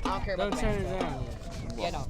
don't care about Don't the turn match. it on. Yeah, no.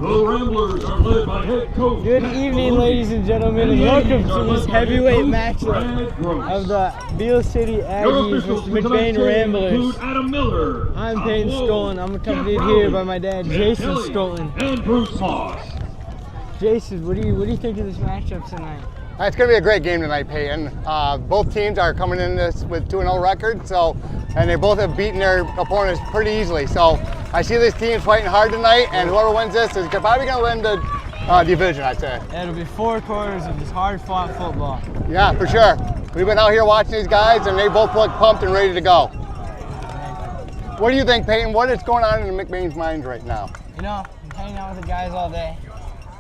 Ramblers are led by head coach. Good evening, ladies and gentlemen, and welcome to this heavyweight matchup of the Beal City Aggies versus McBain Ramblers. Adam Miller. I'm Peyton Skolin. I'm accompanied here by my dad, Jason Skolin. And Bruce Moss. Jason, what do you think of this matchup tonight? It's going to be a great game tonight, Peyton. Both teams are coming in this with 2-0 records, and they both have beaten their opponents pretty easily. So I see these teams fighting hard tonight, and whoever wins this is probably going to win the division, I'd say. It'll be 4 quarters of just hard-fought football. Yeah, for sure. We've been out here watching these guys, and they both look pumped and ready to go. What do you think, Peyton? What is going on in McBain's minds right now? You know, I'm hanging out with the guys all day.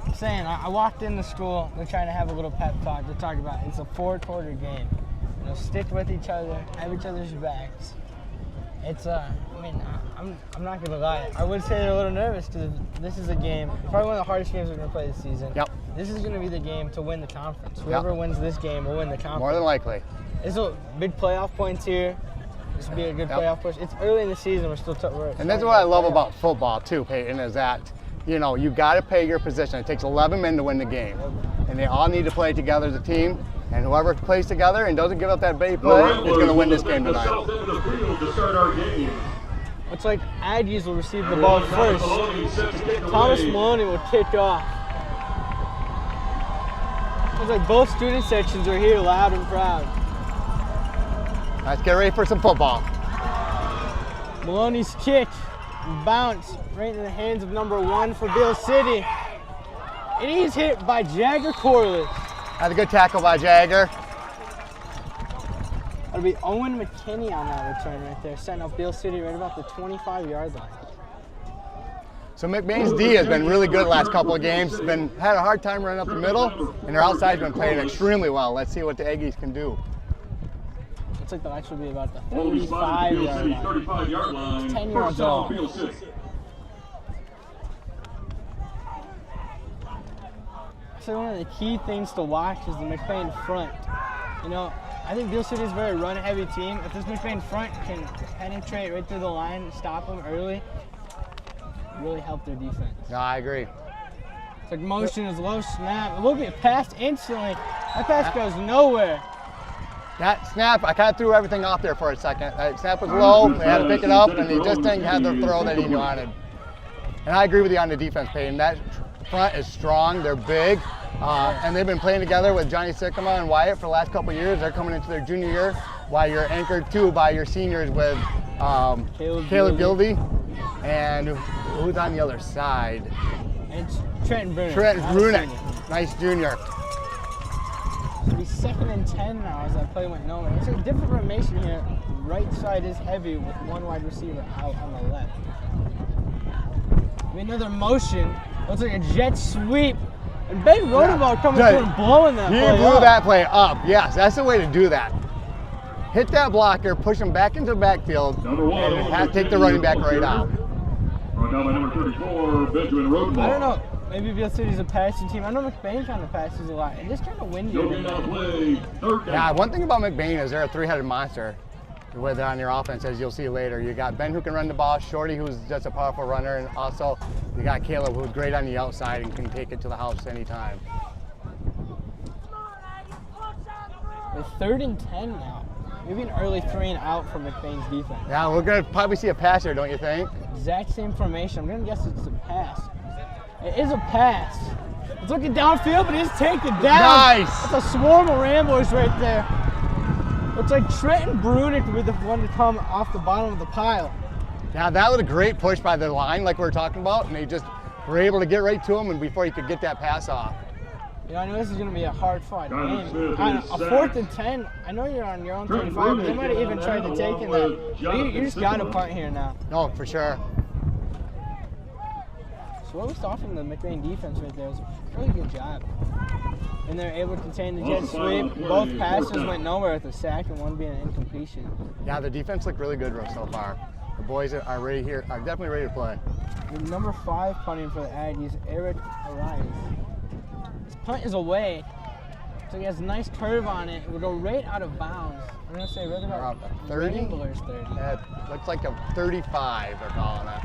I'm saying, I walked into school, they're trying to have a little pep talk. They're talking about it's a 4-quarter game. You know, stick with each other, have each other's backs. It's, I mean, I'm not going to lie. I would say they're a little nervous because this is a game, probably one of the hardest games we're going to play this season. Yep. This is going to be the game to win the conference. Whoever wins this game will win the conference. More than likely. There's a big playoff points here. This will be a good playoff push. It's early in the season. We're still and that's what I love about football too, Peyton, is that, you know, you got to play your position. It takes 11 men to win the game, and they all need to play together as a team. And whoever plays together and doesn't give up that big play is going to win this game tonight. Looks like Aggies will receive the ball first. Thomas Maloney will kick off. Looks like both student sections are here, loud and proud. Let's get ready for some football. Maloney's kick, bounce right into the hands of number 1 for Beal City. And he's hit by Jagger Corliss. That's a good tackle by Jagger. That'll be Owen McKinney on that return right there, setting up Beal City right about the 25-yard line. So McBain's D has been really good the last couple of games. Had a hard time running up the middle, and their outside's been playing extremely well. Let's see what the Aggies can do. Looks like they'll actually be about the 35-yard line. It's 10 yards off. So one of the key things to watch is the McBain front. You know, I think Beal City is a very run-heavy team. If this McBain front can penetrate right through the line and stop them early, really help their defense. No, I agree. It's like motion is low snap. It will be a pass instantly. That pass goes nowhere. That snap, I kind of threw everything off there for a second. That snap was low, they had to pick it up, and he just didn't have the throw that he wanted. And I agree with you on the defense, Peyton. That front is strong, they're big, and they've been playing together with Johnny Sycamore and Wyatt for the last couple of years. They're coming into their junior year, while you're anchored too by your seniors with Caleb Gildy, and who's on the other side? It's Trenton Brunick. Trenton Brunick, nice junior. It'll be 2nd and 10 now as that play went nowhere. It's a different formation here. Right side is heavy with 1 wide receiver out on the left. Another motion. Looks like a jet sweep. And Ben Rodenbaugh coming through and blowing that play up. He blew that play up. Yes, that's the way to do that. Hit that blocker, push him back into the backfield, and take the running back right out. Run down by number 34, Benjamin Rodenbaugh. I don't know. Maybe Beal City's a passing team. I know McBain kind of passes a lot. It is kind of windy. Yeah, one thing about McBain is they're a 3-headed monster with on your offense, as you'll see later. You got Ben who can run the ball, Shorty who's just a powerful runner, and also you got Caleb who's great on the outside and can take it to the house anytime. With 3rd and 10 now. Maybe an early 3 and out for McBain's defense. Yeah, we're going to probably see a pass here, don't you think? Exact same formation. I'm going to guess it's a pass. It is a pass. It's looking downfield, but he's taken down. Nice. That's a swarm of Ramblers right there. Looks like Trenton Brunick would be the one to come off the bottom of the pile. Yeah, that was a great push by the line like we were talking about, and they just were able to get right to him and before he could get that pass off. You know, I know this is going to be a hard-fought game. A 4th and 10, I know you're on your own 35, but they might have even tried to take in that. You just got to punt here now. No, for sure. So what we saw from the McBain defense right there was a really good job. And they're able to contain the jet sweep. Both passes went nowhere with a sack and one being an incompletion. Yeah, the defense looked really good so far. The boys are ready here, are definitely ready to play. The number 5 punting for the Aggies, Eric Elias. His punt is away, so he has a nice curve on it. It will go right out of bounds. I'm going to say right about 30? Ramblers 30. It looks like a 35, they're calling it.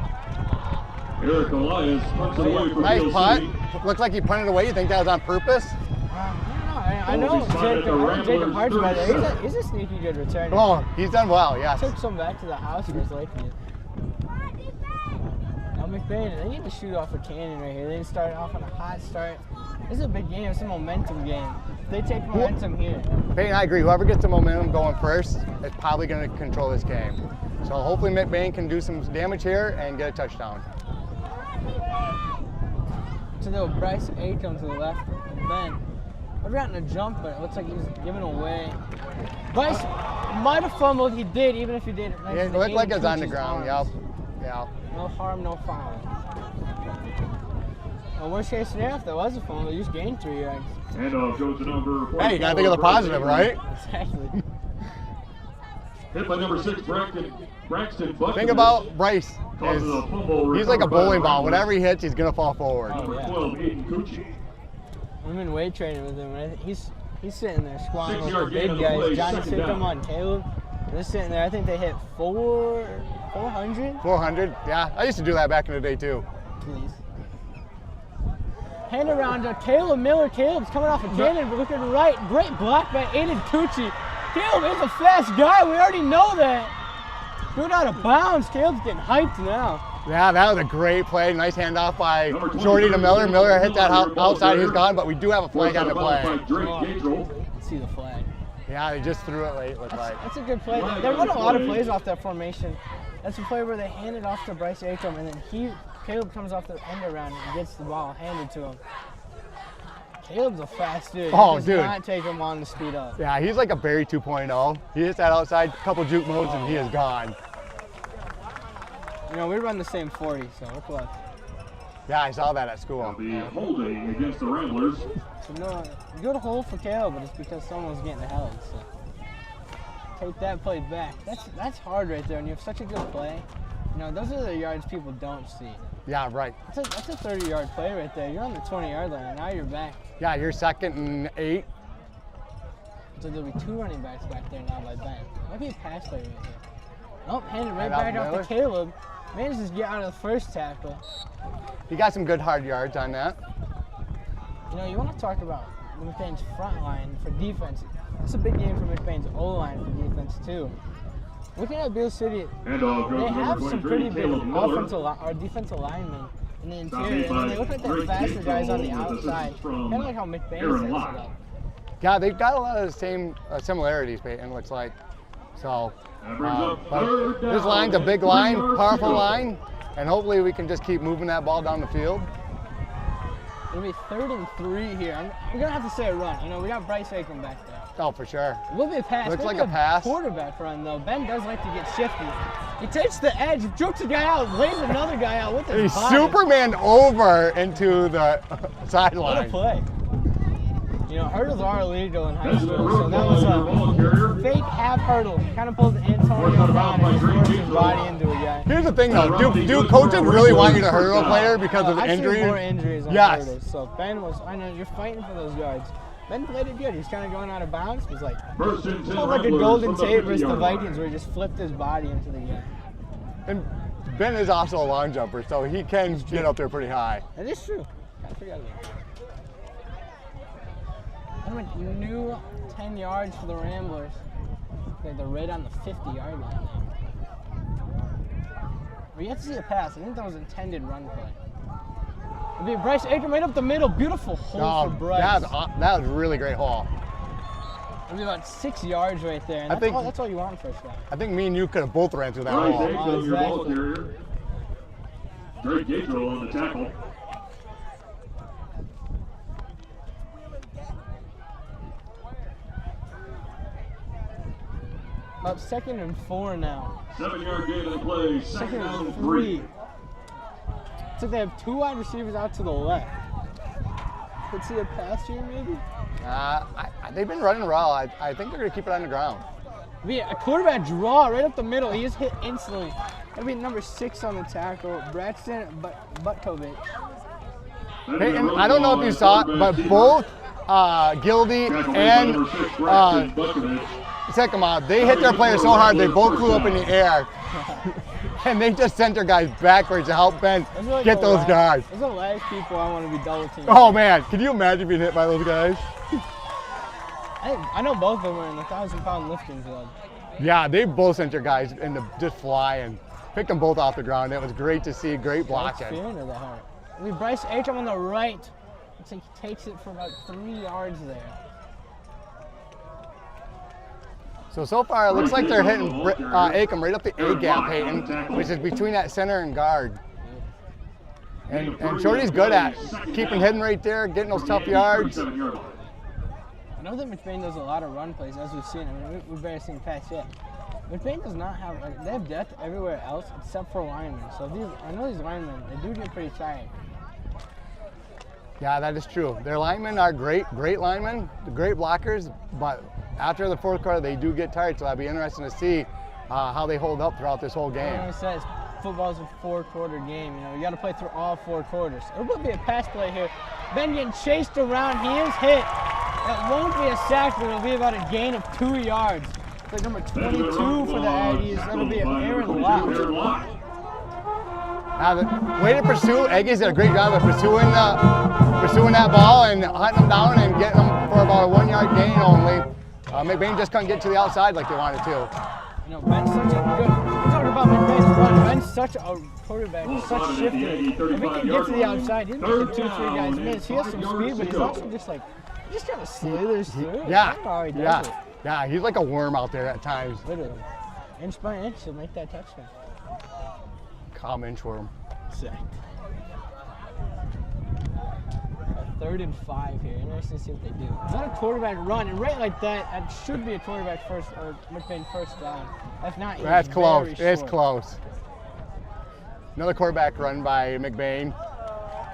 Eric Elias punts it away for Nice Beal putt. City. Looks like he punted away. You think that was on purpose? I know Jacob Hart's by there. He's a sneaky good returner. Oh, he's done well, yes. Took some back to the house for his Lakeview. Now McBain, they need to shoot off a cannon right here. They need to start off on a hot start. This is a big game. It's a momentum game. If they take momentum here. Peyton, I agree. Whoever gets the momentum going first is probably going to control this game. So hopefully McBain can do some damage here and get a touchdown. So they'll Bryce Acom to the left of Ben. I've gotten a jump, but it looks like he's giving away. Bryce might have fumbled. He did, even if he did. Yeah, it looked like it was on the ground. Yep. Yeah. No harm, no foul. Well, worst case scenario, if there was a fumble, you just gained 3 yards. Handoff goes to number 44. Hey, you gotta think of the positive, right? Exactly. Hit by number 6, Braxton Buck. Think about Bryce. Causes a fumble He's like a recovered by bowling the ball. Ramblers. Whatever he hits, he's gonna fall forward. Number 12, Aiden Cucci. I'm in weight training with him. Right? He's sitting there squatting with the 6-yard gain big on the guys. play, Johnny second Sickham down. on Caleb. They're sitting there. I think they hit 400. 400. Yeah, I used to do that back in the day too. Please. Hand around to Caleb Miller. Caleb's coming off a cannon, but looking right. Great block by Aiden Cucci. Caleb is a fast guy. We already know that. Good out of bounds. Caleb's getting hyped now. Yeah, that was a great play. Nice handoff by Jordy to Miller. Miller hit that outside. He's gone, but we do have a flag on the play. Let's see the flag. Yeah, they just threw it late. Looks like. That's a good play. They're running a lot of plays off that formation. That's a play where they hand it off to Bryce Acom, and then Caleb comes off the end around and gets the ball handed to him. Caleb's a fast dude. Oh, He does dude. not take him long to speed up. Yeah, he's like a Barry 2.0. He hits that outside, couple juke moves, and he is gone. You know, we run the same 40, so look left. Yeah, I saw that at school. The holding against the Ramblers. So no, good hold for Caleb, but it's because someone was getting held. So take that play back. That's hard right there, and you have such a good play. You know, those are the yards people don't see. Yeah, right. That's a 30-yard play right there. You're on the 20-yard line, and now you're back. Yeah, you're 2nd and 8. So there'll be 2 running backs back there now by Ben. Might be a pass play right here. Nope, handed right Right back off off Miller. to Caleb. Manages to get out of the first tackle. He got some good hard yards on that. You know, you want to talk about McBain's front line for defense. That's a big game for McBain's O-line for defense, too. Looking at Beal City, Handoff goes they to have number some 23, pretty big Caleb Miller. offensive or defensive linemen in the interior. And then they look like they're faster guys on the outside. Kind of like how McBain sets it up. Yeah, they've got a lot of the same similarities, Peyton, looks like. So, That brings up but third down. this line's a big line, 3 yards to powerful go. line, and hopefully we can just keep moving that ball down the field. It'll be 3rd and 3 here. We're going to have to say a run. You know, we got Bryce Acom back there. Oh, for sure. It will be a pass. Looks Maybe like a pass. Quarterback run, though. Ben does like to get shifty. He takes the edge, jukes a guy out, lays another guy out with his He's body. Superman over into the What a sideline. play. You know, hurdles are illegal in high This is school, the so road that ball was your ball carrier. a fake half hurdle. Kind of pulled Antonio down and just forced his body into a guy. Here's the thing though, do coaches really want you to hurdle a player because of I've injuries? seen more injuries on Yes. hurdles. So Ben was, I know you're fighting for those yards. Ben played it good. He's kind of going out of bounds. He's like, First and 10 felt like a Ramblers Golden from the Tate versus the 50-yard line. Vikings where he just flipped his body into the guy. And Ben is also a long jumper, so he can get up there pretty high. That is true. I forgot about that. I went new 10 yards for the Ramblers. Okay, they're right on the 50-yard line now. We have to see a pass. I think that was intended run play. It'll be Bryce Acom right up the middle. Beautiful hole for Bryce. That was a really great haul. It'll be about 6 yards right there. And I think- that's all you want first down. I think me and you could have both ran through that Bryce haul. Acom, your ball exactly. carrier. Drake Gatrell on the tackle. About 2nd and 4 now. 7-yard gain of the play. 2nd down and 3. So they have 2 wide receivers out to the left. Could see a pass here maybe? They've been running well. I think they're going to keep it on the ground. Be a quarterback draw right up the middle. He is hit instantly. That'll be number 6 on the tackle, Braxton Butkovich. Peyton, I don't know if you saw it, but both Gildy and Sycamore, they hit their players so hard they both flew up in the air. and they just sent their guys backwards to help Ben Like get those guys. Those are the last people I want to be double teaming. Oh man, can you imagine being hit by those guys? I know both of them are in the 1,000-pound lifting club. Yeah, they both sent their guys into just flying. Picked them both off the ground. It was great to see, great blocking. Feeling of the heart. I mean, Bryce Acham on the right. Looks like he takes it for about 3 yards there. So far, it looks like they're hitting Acham right up the A gap, Peyton, which is between that center and guard. And Shorty's good at keeping hidden right there, getting those tough yards. I know that McBain does a lot of run plays, as we've seen. I mean, we've barely seen pass yet. McBain does not have, like, they have depth everywhere else except for linemen. So I know these linemen, they do get pretty tired. Yeah, that is true. Their linemen are great linemen, great blockers, but after the fourth quarter, they do get tired, so that'll be interesting to see how they hold up throughout this whole game. Like I said, football's a 4-quarter game. You know, you got to play through all 4 quarters. It will be a pass play here. Ben getting chased around. He is hit. That won't be a sack, but it'll be about a gain of 2 yards. It's like number 22 for the Aggies. That'll be an Aaron Locke. Now, the way to pursue, Aggies did a great job of pursuing that ball and hunting them down and getting them for about a 1 yard gain only. McBain just couldn't get to the outside like they wanted to. You know, Ben's such a good, we're talking about McBain's run. Ben's such a quarterback, such shifter. If he can get to the outside, he's making 2-3 guys miss. He has some speed, but he's also just like, he just kind of slithers through. Yeah, how he does it. Yeah, he's like a worm out there at times. Literally. Inch by inch, he'll make that touchdown. Calm inchworm. Sick. 3rd and 5 here. Interesting to see what they do. It's not a quarterback run, and right like that, that should be a quarterback first or McBain first down. If not, that's close. It's short. close. Another quarterback run by McBain.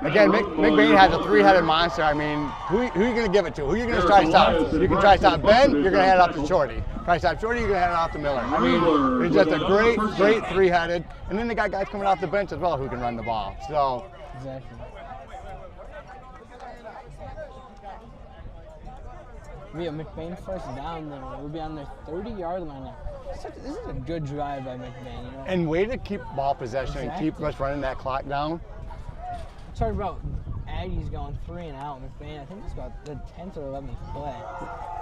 Again, McBain has a 3-headed monster. I mean, who are you going to give it to? Who are you going to try to stop? You can try to stop Ben, you're going to hand it off to Shorty. Try to stop Shorty, you're going to hand it off to Miller. I mean, it's just a great 3-headed. And then they got guys coming off the bench as well who can run the ball. So. Exactly. We have McBain first down there. We'll be on their 30-yard line now. This is a good drive by McBain, you know. And way to keep ball possession and keep us running that clock down. Talking about Aggies going 3 and out. McBain, I think it's about the 10th or 11th play.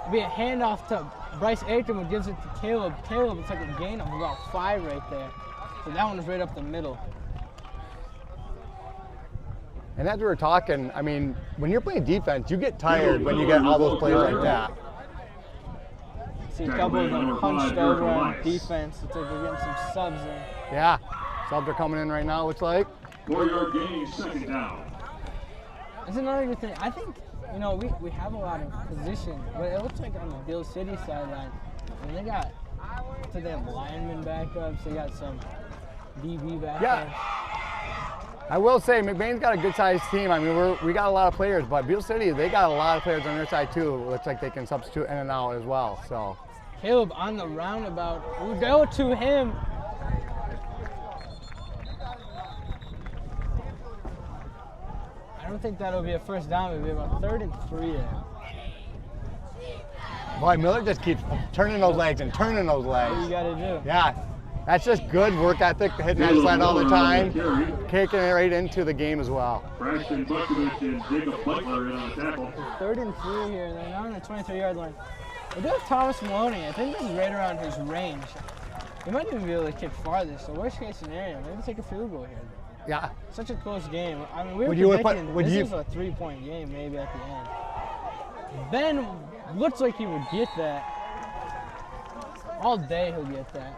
It'll be a handoff to Bryce Acham, who gives it to Caleb. Caleb, it's like a gain of about 5 right there. So that one is right up the middle. And as we were talking, I mean, when you're playing defense, you get tired when you get all those plays like that. See a couple of them hunched over on defense. It's like they're getting some subs in. Yeah, subs are coming in right now, looks like. 4-yard gain, 2nd down. That's another good thing. I think, you know, we have a lot of position, but it looks like on the Beal City sideline, and they got, so they have linemen backups, they got some DB backups. Yeah. I will say, McBain's got a good-sized team. I mean, we got a lot of players, but Beal City, they got a lot of players on their side, too. It looks like they can substitute in and out as well, so. Caleb on the roundabout. We'll go to him. I don't think that'll be a first down. It'll be about 3rd and 3 there. Boy, Miller just keeps turning those legs and turning those legs. What you got to do? Yeah. That's just good work ethic, hitting that slide all the time, kicking it right into the game as well. Braxton Bukovich and Jacob Butler in on the tackle. 3rd and 3 here. They're now on the 23-yard line. They do have Thomas Maloney. I think this is right around his range. He might even be able to kick farther. So worst case scenario, maybe take a field goal here. Yeah. Such a close game. I mean, we were predicting this is a 3-point game maybe at the end. Ben looks like he would get that. All day he'll get that.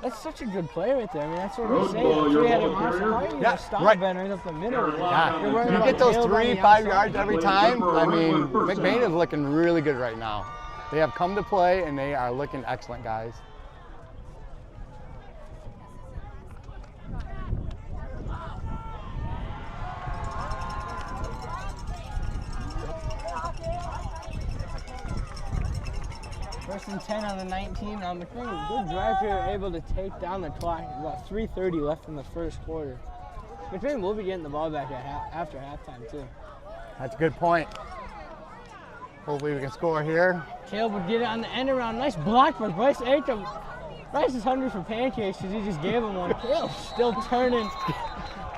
That's such a good play right there. I mean, that's what we're saying. 3-headed monster. How are you going to stop Ben right up the middle? Yeah. You get those 3-5 yards every time. I mean, McBain is looking really good right now. They have come to play, and they are looking excellent, guys. First and 10 on the 19. Now McBain, good drive here, able to take down the clock. About 3:30 left in the first quarter. McBain will be getting the ball back after halftime too. That's a good point. Hopefully we can score here. Caleb would get it on the end around. Nice block by Bryce Acham. Bryce is hungry for pancakes because he just gave him one. Caleb's still turning.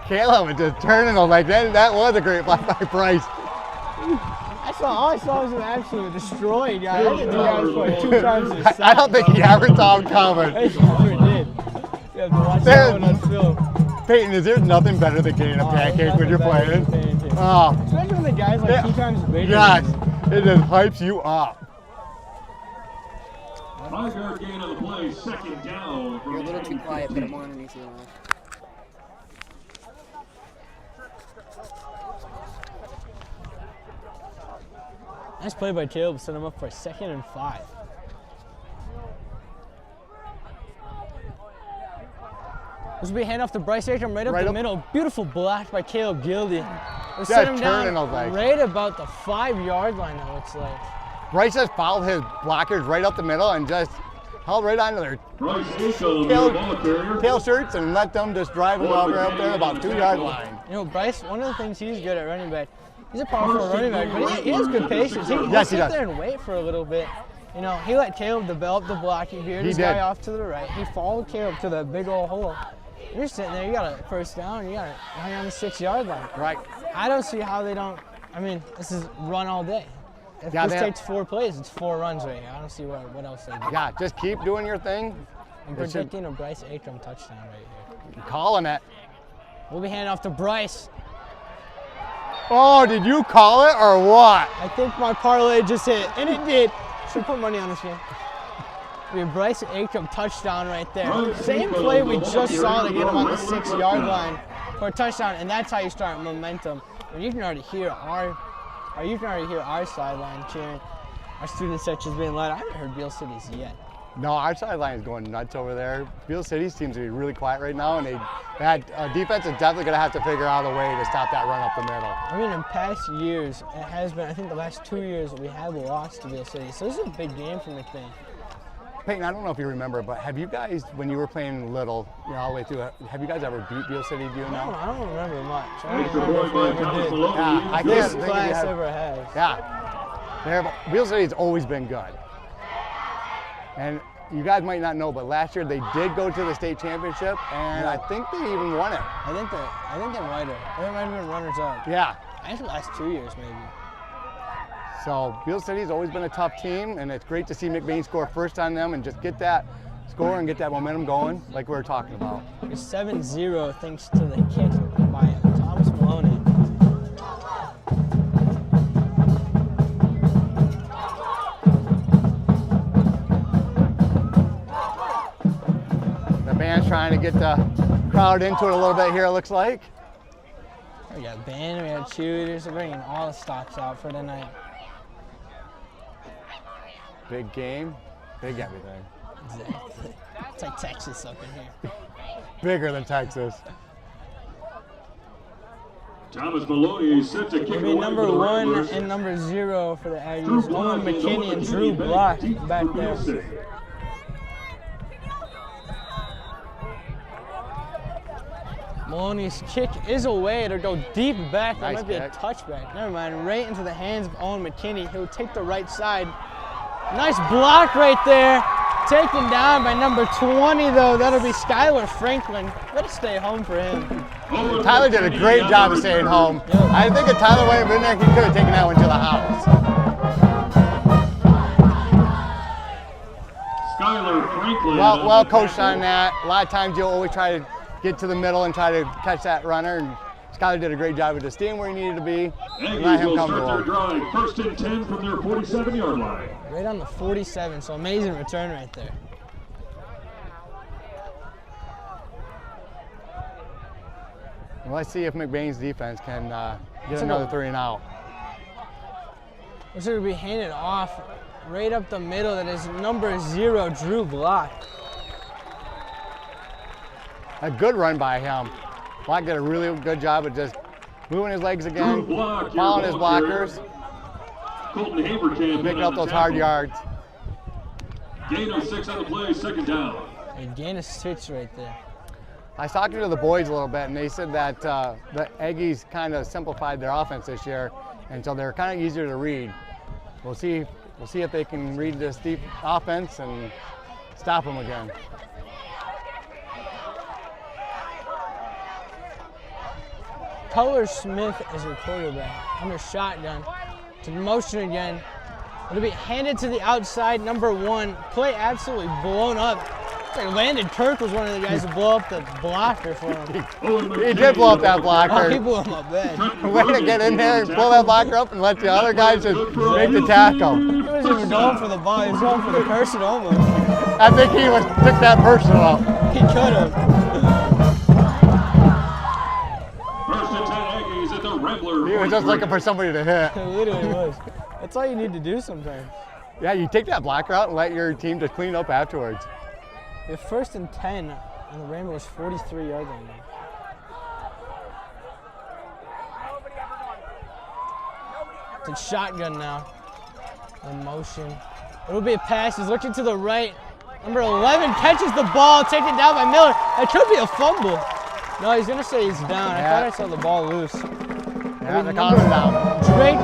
Caleb was just turning them like that was a great block by Bryce. All I saw was an absolute destroying guy. I think the guy was like 2 times his size. I don't think he ever saw him coming. I never did. You have to watch that one on film. Peyton, is there nothing better than getting a pancake when you're playing? Oh. Especially when the guy's like 2 times bigger. Yes, it just hypes you up. 5-yard gain on the play, second down. You're a little too quiet, but I'm underneath you. Nice play by Caleb, set him up for a 2nd and 5. This will be a handoff to Bryce Akram right up the middle. Beautiful block by Caleb Gildy. We'll set him down right about the 5-yard line, it looks like. Bryce just followed his blockers right up the middle and just held right onto their tail shirts and let them just drive him over up there about 2-yard line. You know, Bryce, one of the things he's good at running back, he's a powerful running back, but he has good patience. He'll sit there and wait for a little bit. You know, he let Caleb develop the block. He veered his guy off to the right. He followed Caleb to that big old hole. You're sitting there, you got a first down, you got it right on the 6-yard line. Right. I don't see how they don't, I mean, this is run all day. If this takes 4 plays, it's 4 runs right here. I don't see what else they do. Yeah, just keep doing your thing. I'm predicting a Bryce Akram touchdown right here. You're calling it. We'll be handing off to Bryce. Oh, did you call it or what? I think my parlay just hit, and it did. Should put money on this game. We have Bryce Akram touchdown right there. Same play we just saw to get him on the 6-yard line for a touchdown, and that's how you start momentum. And you can already hear our sideline cheering. Our student section is being loud. I haven't heard Beal City's yet. No, our sideline is going nuts over there. Beal City seems to be really quiet right now, and that defense is definitely going to have to figure out a way to stop that run up the middle. I mean, in past years, it has been, I think the last 2 years, we have lost to Beal City. So this is a big game for McBain. Peyton, I don't know if you remember, but have you guys, when you were playing little, all the way through, have you guys ever beat Beal City? Do you know? No, I don't remember much. I don't remember if we ever did. Yeah, I this can't class ever has. Yeah. Beal City's always been good. And you guys might not know, but last year they did go to the state championship, and I think they even won it. I think they might have. They might have been runners up. Yeah. I think the last 2 years, maybe. So Beal City's always been a tough team, and it's great to see McBain score first on them and just get that score and get that momentum going like we were talking about. It's 7-0 thanks to the kick by Thomas Maloney. The band's trying to get the crowd into it a little bit here, it looks like. We got band, we got cheerleaders, they're bringing all the stops out for the night. Big game, big everything. Exactly. It's like Texas up in here. Bigger than Texas. Thomas Maloney set to kick It'll be number 1 and number 0 for the Aggies. Owen McKinney and Drew Block back there. Maloney's kick is away. It'll go deep back. That might be a touchback. Never mind. Right into the hands of Owen McKinney. He'll take the right side. Nice block right there. Taken down by number 20, though. That'll be Skylar Franklin. Better stay home for him. Tyler did a great job of staying home. Yep. I think if Tyler went in there, he could have taken that one to the house. Skylar Franklin. Well coached on that. A lot of times you'll always try to get to the middle and try to catch that runner. And Skylar did a great job of just staying where he needed to be and let him come to him. Drive. 1st and 10 from their 47-yard line. Right on the 47, so amazing return right there. Well, let's see if McBain's defense can get another 3 and out. This will be handed off right up the middle. That is number 0, Drew Block. A good run by him. Block did a really good job of just moving his legs again, following his blockers, picking up those hard yards. Gain of 6 on the play, 2nd down. A gain of 6 right there. I was talking to the boys a little bit, and they said that the Aggies kind of simplified their offense this year, and so they're kind of easier to read. We'll see if they can read this deep offense and Stop him again. Color Smith is your quarterback. Under shotgun. To motion again. It'll be handed to the outside, number 1. Play absolutely blown up. It's like Landon Kirk was one of the guys who blew up the blocker for him. He did blow up that blocker. Oh, he blew him up bad. Way to get in there and pull that blocker up and let the other guys just make the tackle. He wasn't even going for the ball. He was going for the person almost. I think he took that personal. He could have. First and 10 Aggies at the Rambler. He was just looking for somebody to hit. It literally was. That's all you need to do sometimes. Yeah, you take that blocker out and let your team just clean up afterwards. Your first and 10 on the Ramblers 43-yard line now. It's a shotgun now. In motion. It'll be a pass. He's looking to the right. Number 11 catches the ball, taken down by Miller. That could be a fumble. No, he's gonna say he's down. I thought I saw the ball loose. Yeah, the counter's down. Drake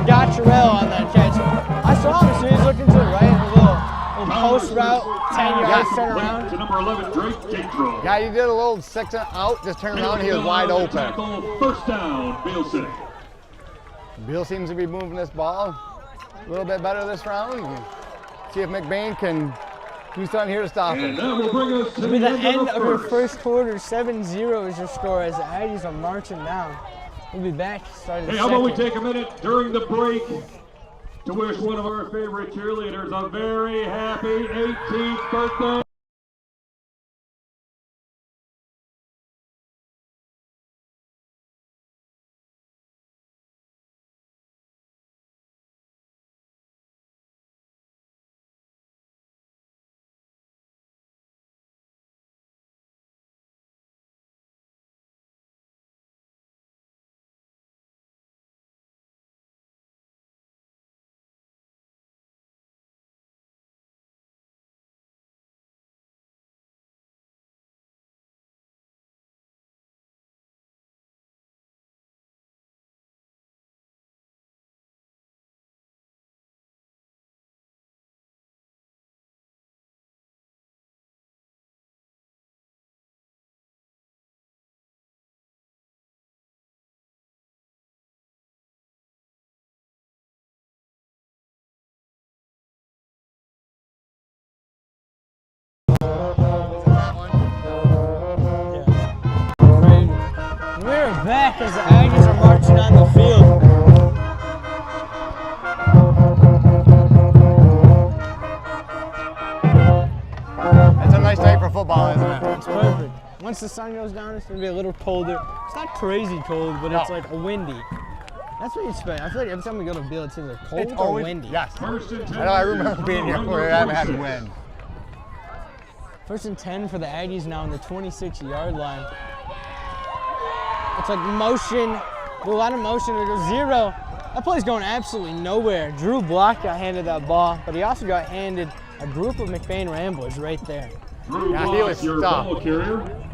got Terrell on that catch. I saw him, so he's looking to the right. A little post route, 10 yards, turn around. To number 11, Drake Gatro. Yeah, he did a little 6 out, just turned around and he was wide open. Tackle, first down, Beal City. Beal seems to be moving this ball a little bit better this round. See if McBain can do something here to stop And him. that will bring us to It'll be the end the of your first quarter. 7-0 is your score as the Aggies are marching down. We'll be back starting the Hey, how about we second. take a minute during the break to wish one of our favorite cheerleaders a very happy 18th birthday. We're back as the Aggies are marching on the field. It's a nice night for football, isn't it? It's perfect. Once the sun goes down, it's going to be a little colder. It's not crazy cold, but it's like a windy. That's what you expect. I feel like every time we go to Beal, it's either cold It's or always windy. Yes. First and 10. I know. I remember being here where we haven't had wind. First and 10 for the Aggies now on the 26-yard line. It's like motion, do a lot of motion. It goes 0. That play's going absolutely nowhere. Drew Block got handed that ball, but he also got handed a group of McBain Ramblers right there. Drew Yeah, he Block, was your stuck. ball carrier.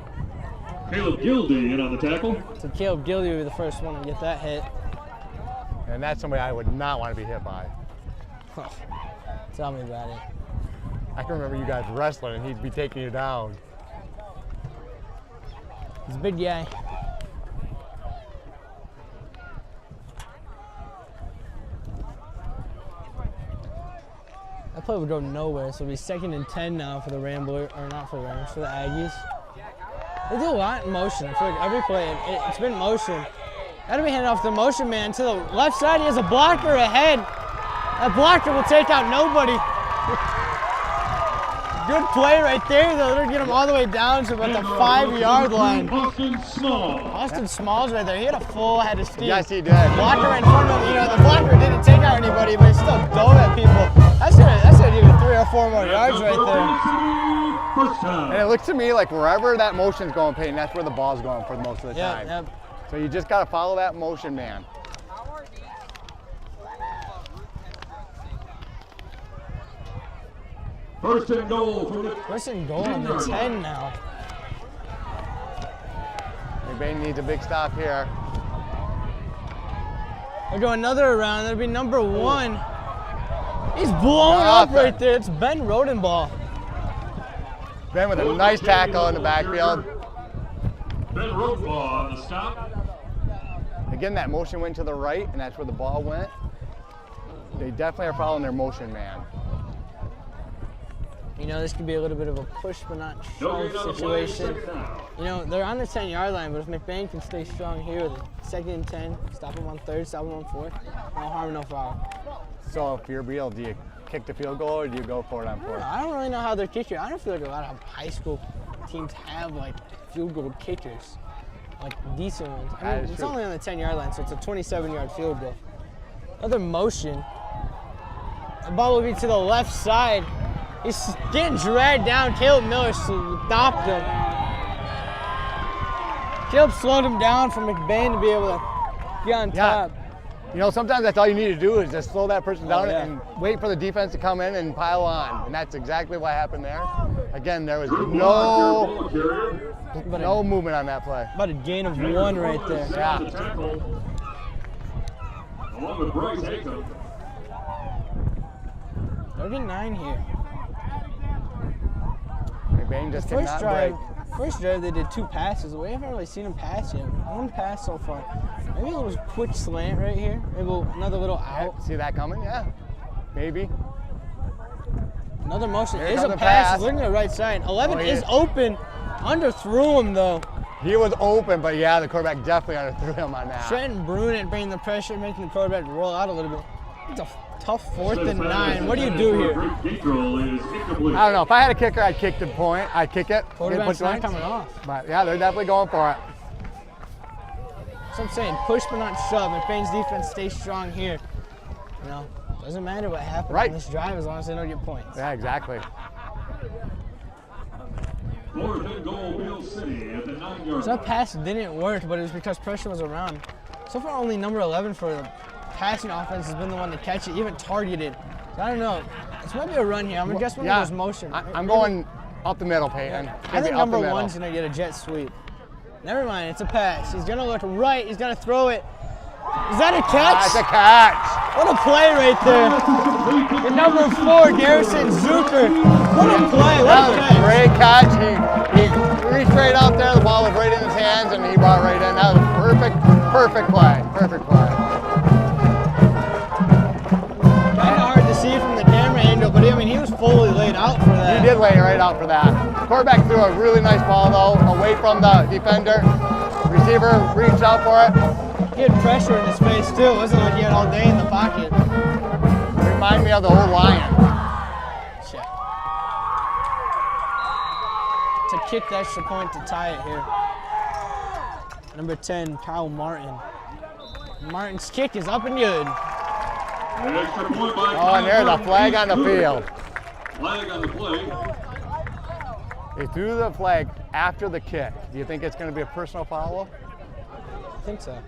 Caleb Gildy in on the tackle. So Caleb Gildy will be the first one to get that hit. And that's somebody I would not want to be hit by. Tell me about it. I can remember you guys wrestling and he'd be taking you down. He's a big guy. That play would go nowhere, so it'll be 2nd and 10 now for the Rambler, or not for the Ramblers, for the Aggies. They do a lot in motion. I feel like every play, it's been motion. That'll be handed off to the motion man to the left side. He has a blocker ahead. That blocker will take out nobody. Good play right there, though. They'll get him all the way down to about the 5-yard line. Austin Small. Austin Smalls right there. He had a full head of steam. Yes, he did. Blocker right in front of him. You know, the blocker didn't take out anybody, but he still dove at people. That's gonna give you 3 or 4 more yards right there. First time. And it looks to me like wherever that motion's going, Peyton, that's where the ball's going for most of the time. Yep. So you just got to follow that motion, man. First and goal from the First and goal on the 10 now. McBain needs a big stop here. We'll go another around. That'll be number 1. He's blowing up right there. It's Ben Rodenball. Ben with a nice tackle in the backfield. Ben Roquebaugh on the stop. Again, that motion went to the right, and that's where the ball went. They definitely are following their motion, man. You know, this could be a little bit of a push but not shove situation. You know, they're on the 10-yard line, but if McBain can stay strong here with a 2nd and 10, stop him on 3rd, stop him on 4th, no harm, no foul. So if you're Beal, do you kick the field goal or do you go for it on 4th? I don't really know how they're kicking. I don't feel like a lot of high school teams have like field goal kickers, like decent ones. I mean, it's only on the 10-yard line, so it's a 27-yard field goal. Another motion. The ball will be to the left side. He's getting dragged down. Caleb Miller stopped him. Caleb slowed him down for McBain to be able to get on top. You know, sometimes that's all you need to do is just slow that person down and wait for the defense to come in and pile on. And that's exactly what happened there. Again, there was no movement on that play. About a gain of 1 right there. Yeah. Along with Bryce Hakem. 39 here. McBain just cannot break. First drive, they did 2 passes. We haven't really seen him pass yet. 1 pass so far. Maybe a little quick slant right here. Maybe another little out. See that coming? Yeah, maybe. Another motion. Here Is comes a the pass. pass. He's looking at the right side. 11 is open. Underthrew him though. He was open, but yeah, the quarterback definitely underthrew him on that. Trenton Brunet bringing the pressure, making the quarterback roll out a little bit. It's a tough 4th and 9. What do you do here? I don't know. If I had a kicker, I'd kick the point. I'd kick it. Quarterback's not coming off. But yeah, they're definitely going for it. That's what I'm saying. Push but not shove. McBain's defense stays strong here. You know, doesn't matter what happens on this drive as long as they don't get points. Yeah, exactly. 4th and goal, Beal City at the 9-yard line. So that pass didn't work, but it was because pressure was around. So far, only number 11 for the passing offense has been the one to catch it, even targeted. So I don't know. This might be a run here. I'm going to guess one of those motion. I'm going up the middle, Peyton. I think number 1's going to get a jet sweep. Never mind, it's a pass. He's going to look right. He's going to throw it. Is that a catch? That's a catch. What a play right there. The number 4, Garrison Zucker. What a play. That was a great catch. He reached right out there. The ball was right in his hands, and he brought right in. That was a perfect play. Perfect play. Kind of hard to see from the camera angle, but I mean, he was fully laid out for that. He did lay right out for that. Quarterback threw a really nice ball, though, away from the defender. Receiver reached out for it. He had pressure in his face, too. It wasn't like he had all day in the pocket. Remind me of the old Lion. Check. To kick the extra point to tie it here. Number 10, Kyle Martin. Martin's kick is up and good. An extra point by And there's a flag on the field. Flag on the play. They threw the flag after the kick. Do you think it's going to be a personal foul? I think so.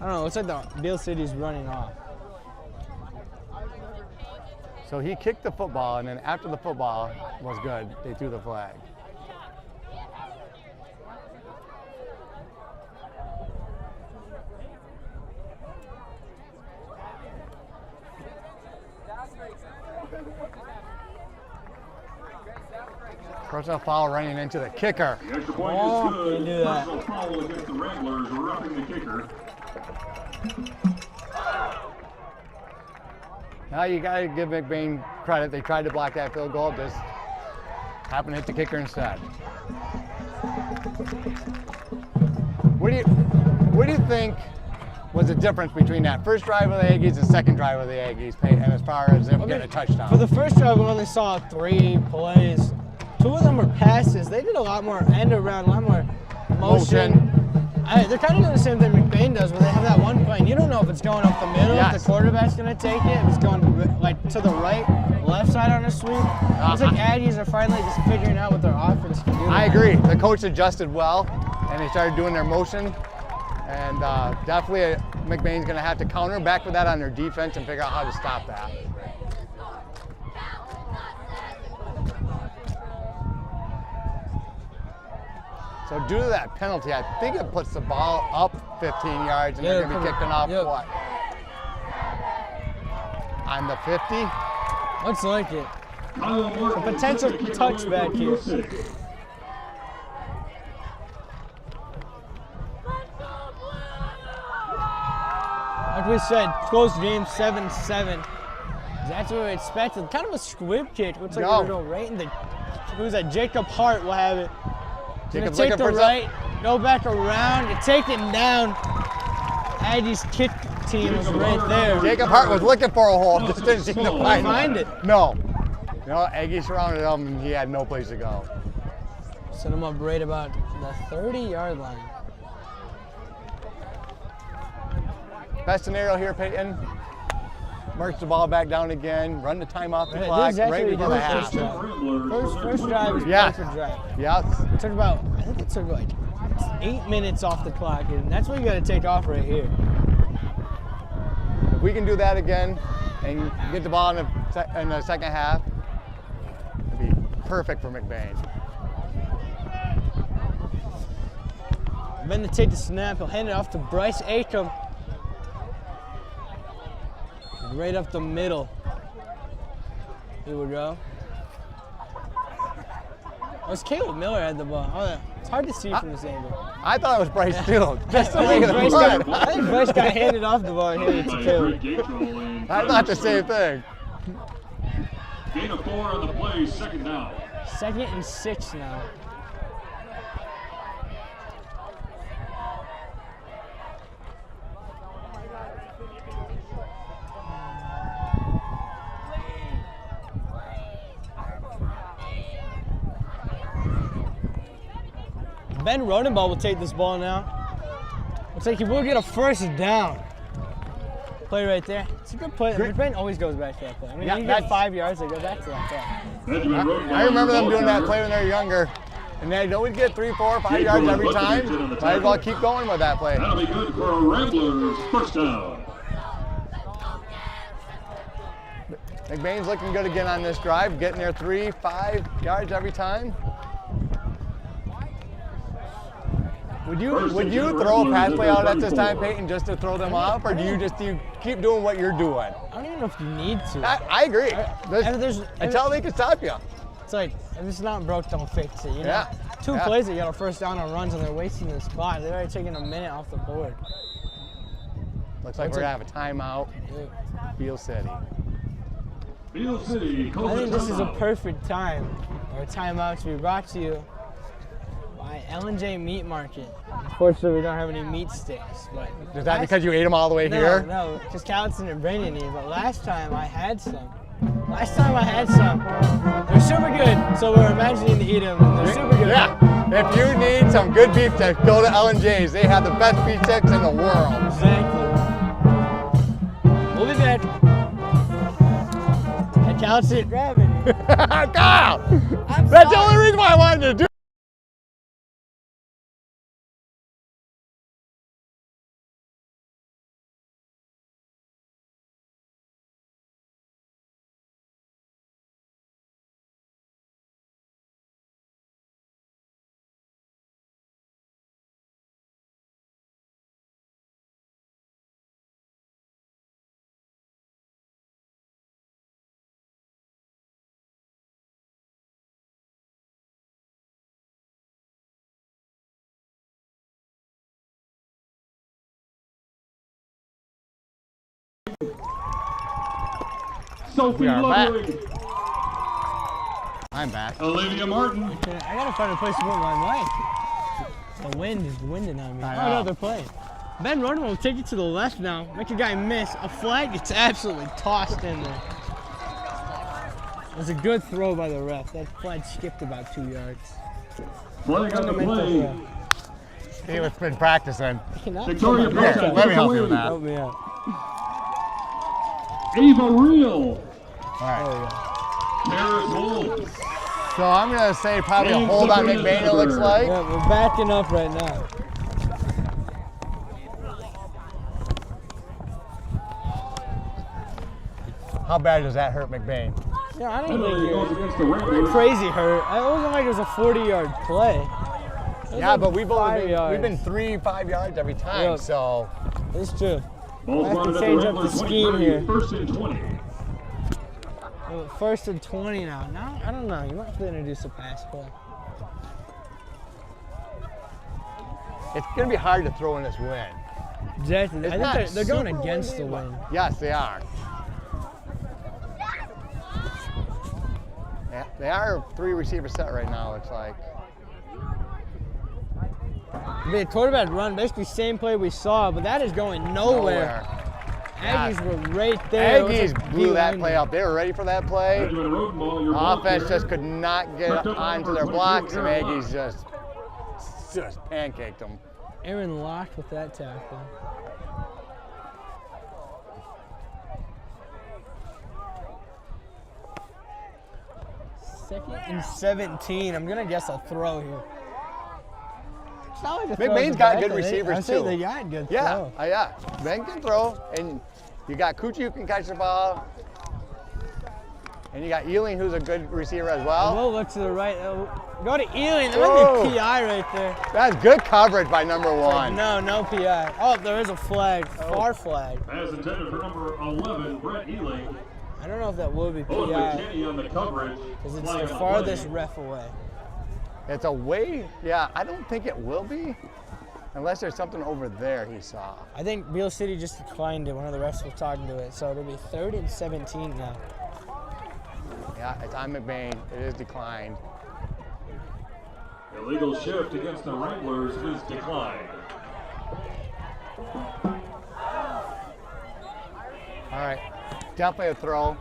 I don't know. Looks like the Beal City's running off. So he kicked the football, and then after the football was good, they threw the flag. Personal foul running into the kicker. The extra point is good. Can't do that. Personal foul against the Ramblers, roughing the kicker. Now you got to give McBain credit. They tried to block that field goal, just happened to hit the kicker instead. What do you think was the difference between that first drive of the Aggies and second drive of the Aggies, Peyton, as far as them getting a touchdown? For the first drive, we only saw 3 plays. 2 of them were passes. They did a lot more end around, a lot more motion. They're kind of doing the same thing McBain does, where they have that one play, and you don't know if it's going up the middle, if the quarterback's going to take it, if it's going like to the right, left side on a sweep. It's like Aggies are finally just figuring out what their offense can do. I agree. The coach adjusted well, and they started doing their motion. And definitely McBain's going to have to counter back with that on their defense and figure out how to stop that. So due to that penalty, I think it puts the ball up 15 yards, and they're going to be kicking off what? On the 50? Looks like it. A potential touchback here. Like we said, close game, 7-7. That's what we expected. Kind of a squib kick. Looks like we're going right in the. Who's that? Jacob Hart will have it. Gonna take the right, go back around, and take it down. Aggies kick team was right there. Jacob Hart was looking for a hole, just didn't seem to find it. No. No, Aggie surrounded him and he had no place to go. Set him up right about the 30-yard line. Best scenario here, Peyton. March the ball back down again, run the time off the clock right before the half. First drive is perfect drive. Yes. It took about, I think it took like 8 minutes off the clock, and that's what you got to take off right here. If we can do that again and get the ball in the second half, it'd be perfect for McBain. Ben to take the snap, he'll hand it off to Bryce Acom. Right up the middle. Here we go. It was Caleb Miller had the ball. Oh, it's hard to see from this angle. I thought it was Bryce too. Just to I make it fun. think Bryce got handed off the ball and handed it to Caleb. I thought the same thing. Gain of 4 on the play, second down. 2nd and 6 now. Ben Rodenball will take this ball now. Looks like he will get a first down. Play right there. It's a good play. Ben always goes back to that play. I mean, you get 5 yards, they go back to that play. I remember them doing that play when they were younger. And they'd always get 3, 4, 5 yards every time. Might as well keep going with that play. That'll be good for a Ramblers first down. McBain's looking good again on this drive, getting there 3, 5 yards every time. Would you throw a pass play out at this time, Peyton, just to throw them off, or do you keep doing what you're doing? I don't even know if you need to. I agree. Until they can stop you. It's like, if it's not broke, don't fix it. You know? Yeah. Two plays, they got a first down on runs, and they're wasting this clock. They're already taking a minute off the board. Looks like we're going to have a timeout. Beal City. Beal City. I think this is a perfect time, or a timeout to be brought to you by L&J Meat Market. Unfortunately, we don't have any meat sticks. But is that because you ate them all the way here? No, just Calton and Brandon need. But last time I had some. They're super good. So we're imagining to eat them, and they're super good. Yeah. If you need some good beef sticks, go to L&J's. They have the best beef sticks in the world. Exactly. We'll be back. That Calton, grab it. Kyle! That's the only reason why I wanted to do it. Sophie Ludwig. I'm back. Olivia Martin. I gotta find a place to put my mic. The wind is winding on me. Oh no, they're playing. Ben Roden will take it to the left now. Make a guy miss. A flag gets absolutely tossed in there. It was a good throw by the ref. That flag skipped about 2 yards. Flag on the play. He has been practicing. Victoria Here, let me help you with that. Help me out. Ava Real. All right. Harris Holmes. So I'm going to say probably a hold on McBain, it looks like. Yeah, we're backing up right now. How bad does that hurt McBain? Yeah, I don't Penalty goes think against the you're Ramblers. crazy hurt. It wasn't like it was a 40-yard play. Yeah, but we've yards. been 3, 5 yards every time, Yep. so. It's true. Ball's I have to running at the change up Ramblers the scheme 23, here. First and 20. First and 20 now. Now, I don't know. You might have to introduce a pass play. It's going to be hard to throw in this wind. Exactly. It's I not think they're going super against the windy, wind. Yes, they are. Yeah, they are 3 receiver set right now, it's like. The quarterback run, basically same play we saw, but that is going nowhere. Aggies were right there. Aggies blew that play up. They were ready for that play. Offense just could not get onto their blocks, and Aggies just pancaked them. Aaron locked with that tackle. Second and 17. I'm gonna guess a throw here. It's not like a throw McBain's got good receivers too. They got good Yeah, throw. yeah. Ben can throw, and you got Coochie who can catch the ball, and you got Ealing who's a good receiver as well. We'll look to the right. Go to Ealing. That might be PI right there. That's good coverage by number 1. No PI. Oh, there is a flag. Far flag. As intended for number 11, Brett Ealing. I don't know if that would be Owen PI McKinney on the coverage. because it's flag the on farthest play. ref away. It's away. Yeah, I don't think it will be, unless there's something over there he saw. I think Beal City just declined it. One of the refs was talking to it, so it'll be 3rd and 17 now. Yeah, it's on McBain. It is declined. Illegal shift against the Wranglers is declined. All right, definitely a throw.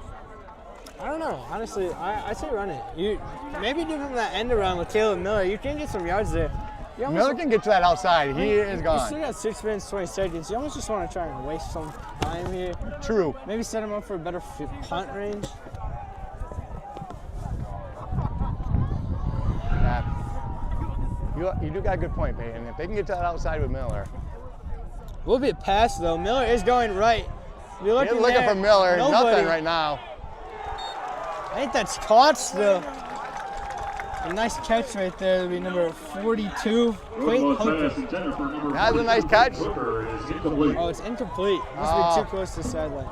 I don't know. Honestly, I say run it. You maybe give him that end around with Caleb Miller. You can get some yards there. You almost- Miller can get to that outside. He is You gone. still got 6 minutes, 20 seconds. You almost just want to try and waste some time here. True. Maybe set him up for a better punt range. Yeah. You do got a good point, Peyton. If they can get to that outside with Miller. Will be a pass though. Miller is going right. You're You're looking, looking there. for Miller. Nobody. Nothing right now. I think that's caught still. A nice catch right there. It'll be number 42. Wait, Hooker. That's a nice catch. Hooker is incomplete. Oh, it's incomplete. Must be too close to the sideline.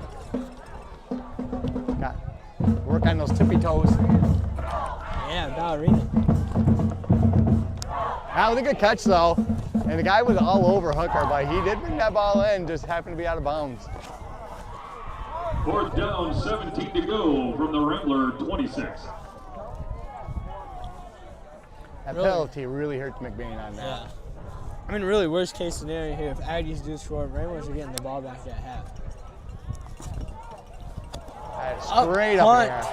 Got work on those tippy toes. Yeah, ballerina. That was a good catch though. And the guy was all over Hooker, but he did bring that ball in, just happened to be out of bounds. 4th down, 17 to go from the Wrangler 26. That penalty really hurts McBain on that. Yeah. I mean, really, worst case scenario here, if Aggies do score, Wranglers are getting the ball back at half. That is straight up in the air.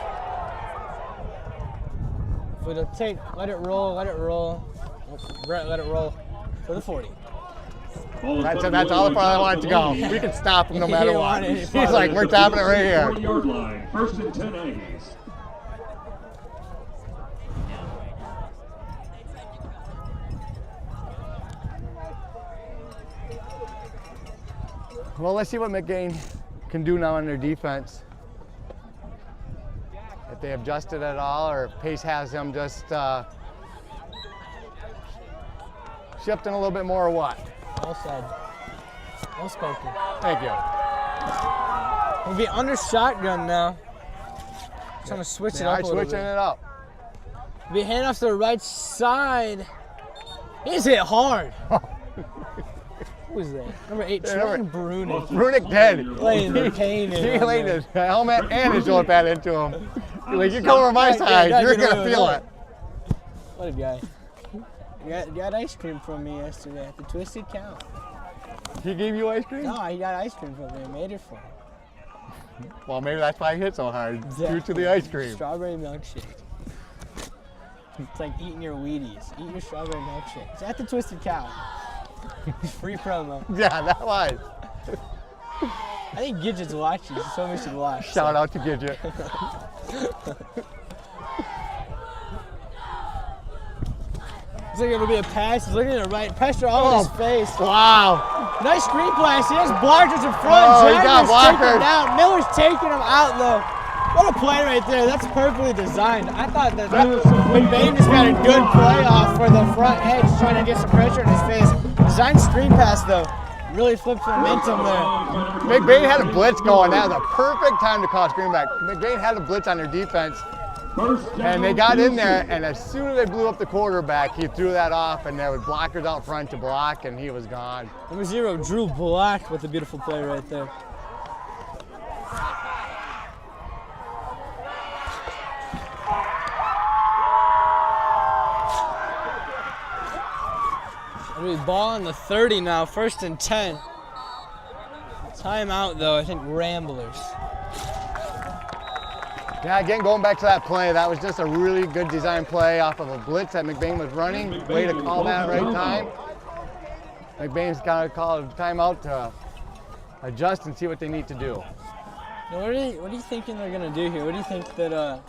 If it'll take, let it roll. Brett, let it roll for the 40. That's all the far I want it to go. We can stop him no matter You what. want it. He's like, we're stopping it right here. 40-yard line, 1st and 10 Aggies. Well, let's see what McBain can do now on their defense. If they adjusted at all, or if Pace has them just shifting a little bit more, or what? Well said. Well spoken. Thank you. We'll be under shotgun now. Trying to switch They it up are a little switching bit. it up. Be hand off to the right side. He's hit hard. Who is that? Number 8, Trent Brunig. Brunig dead. Playing the pain in He him, laid man. his helmet and his shoulder pad into him. He's like, you come over my side, you're gonna feel it. What a guy. He got ice cream from me yesterday at the Twisted Cow. He gave you ice cream? No, he got ice cream from me. I made it for him. Well, maybe that's why he hit so hard, due to the ice cream. Strawberry milkshake. It's like eating your Wheaties. Eat your strawberry milkshake. It's at the Twisted Cow. Free promo. Yeah, that was. I think Gidget's watching, so we should watch. Shout out to Gidget. Looks like it'll be a pass. He's looking at the right. Pressure all in his face. Wow. Nice screen pass. He has blockers in front. Oh, he got Jaguars taking him blockers. down. Miller's taking him out, though. What a play right there. That's perfectly designed. I thought that McBain just got a good play off for the front edge, trying to get some pressure in his face. Designed screen pass, though. really flipped momentum there. McBain had a blitz going. That was a perfect time to call screenback. McBain had a blitz on their defense, and they got in there, and as soon as they blew up the quarterback, he threw that off, and there was blockers out front to block, and he was gone. Number 0, Drew Black with a beautiful play right there. We ball on the 30 now, 1st and 10. Timeout though, I think Ramblers. Yeah, again, going back to that play, that was just a really good design play off of a blitz that McBain was running. Way to call that right time. McBain's got to call a timeout to adjust and see what they need to do. Now, what are you thinking they're gonna do here? What do you think that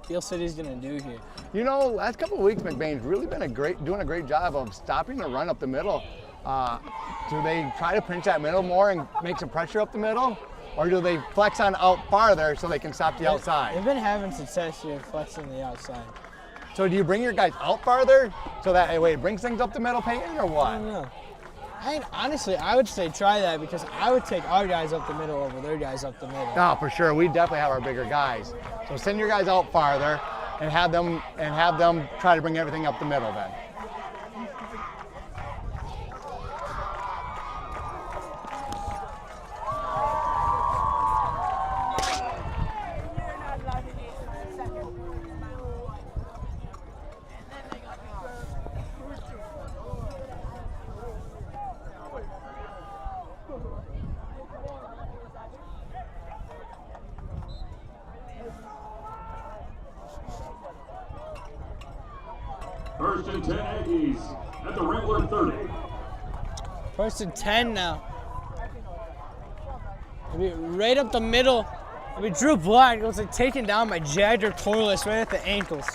Beal City's gonna do here? You know, last couple of weeks, McBain's really been doing a great job of stopping the run up the middle. Do they try to pinch that middle more and make some pressure up the middle? Or do they flex on out farther so they can stop the outside? They've been having success here flexing the outside. So do you bring your guys out farther so that way it brings things up the middle, Peyton, or what? I don't know. Honestly, I would say try that because I would take our guys up the middle over their guys up the middle. No, for sure. We definitely have our bigger guys. So send your guys out farther and have them try to bring everything up the middle then. First and 10 Aggies at the Rambler 30. 1st and 10 now. Right up the middle. Drew Black was taken down by Jagger Corliss right at the ankles.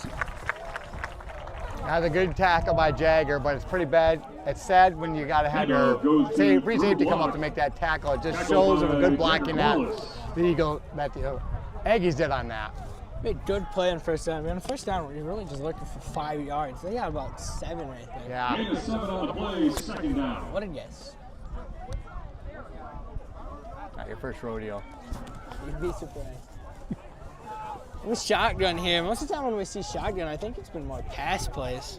That's a good tackle by Jagger, but it's pretty bad. It's sad when you got to have your free safety come up to make that tackle. It just shows of a good blocking that the Aggies did on that. Made good play on 1st down. On 1st down, you're really just looking for 5 yards. They got about 7 right there. Yeah. Gain of 7 on the play, 2nd down. What a guess. Not your first rodeo. You'd be surprised. We shotgun here. Most of the time when we see shotgun, I think it's been more pass plays.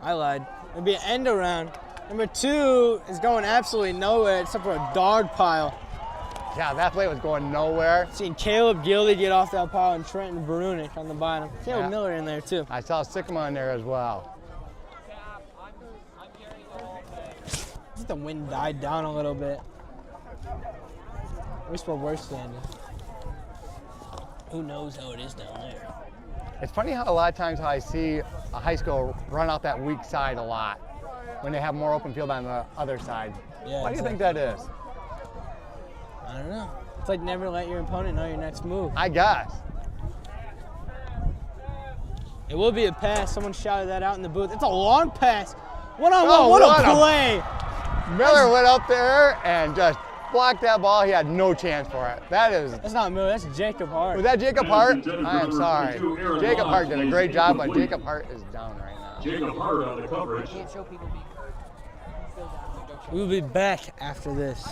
I lied. It'd be an end around. Number 2 is going absolutely nowhere except for a dog pile. Yeah, that play was going nowhere. Seeing Caleb Gildy get off that pile and Trenton Barunik on the bottom. Caleb Miller in there too. I saw Sycamore in there as well. I think the wind died down a little bit. At least where we're standing. Who knows how it is down there? It's funny how a lot of times how I see a high school run out that weak side a lot when they have more open field on the other side. Yeah, Why do you think that is? I don't know. It's like never let your opponent know your next move. I guess. It will be a pass. Someone shouted that out in the booth. It's a long pass. One-on-one, what a play. Miller went up there and just blocked that ball. He had no chance for it. That's not Miller, that's Jacob Hart. Was that Jacob Hart? I am sorry. Jacob Hart did a great job, but Jacob Hart is down right now. Jacob Hart on the coverage. Can't show people. We'll be back after this.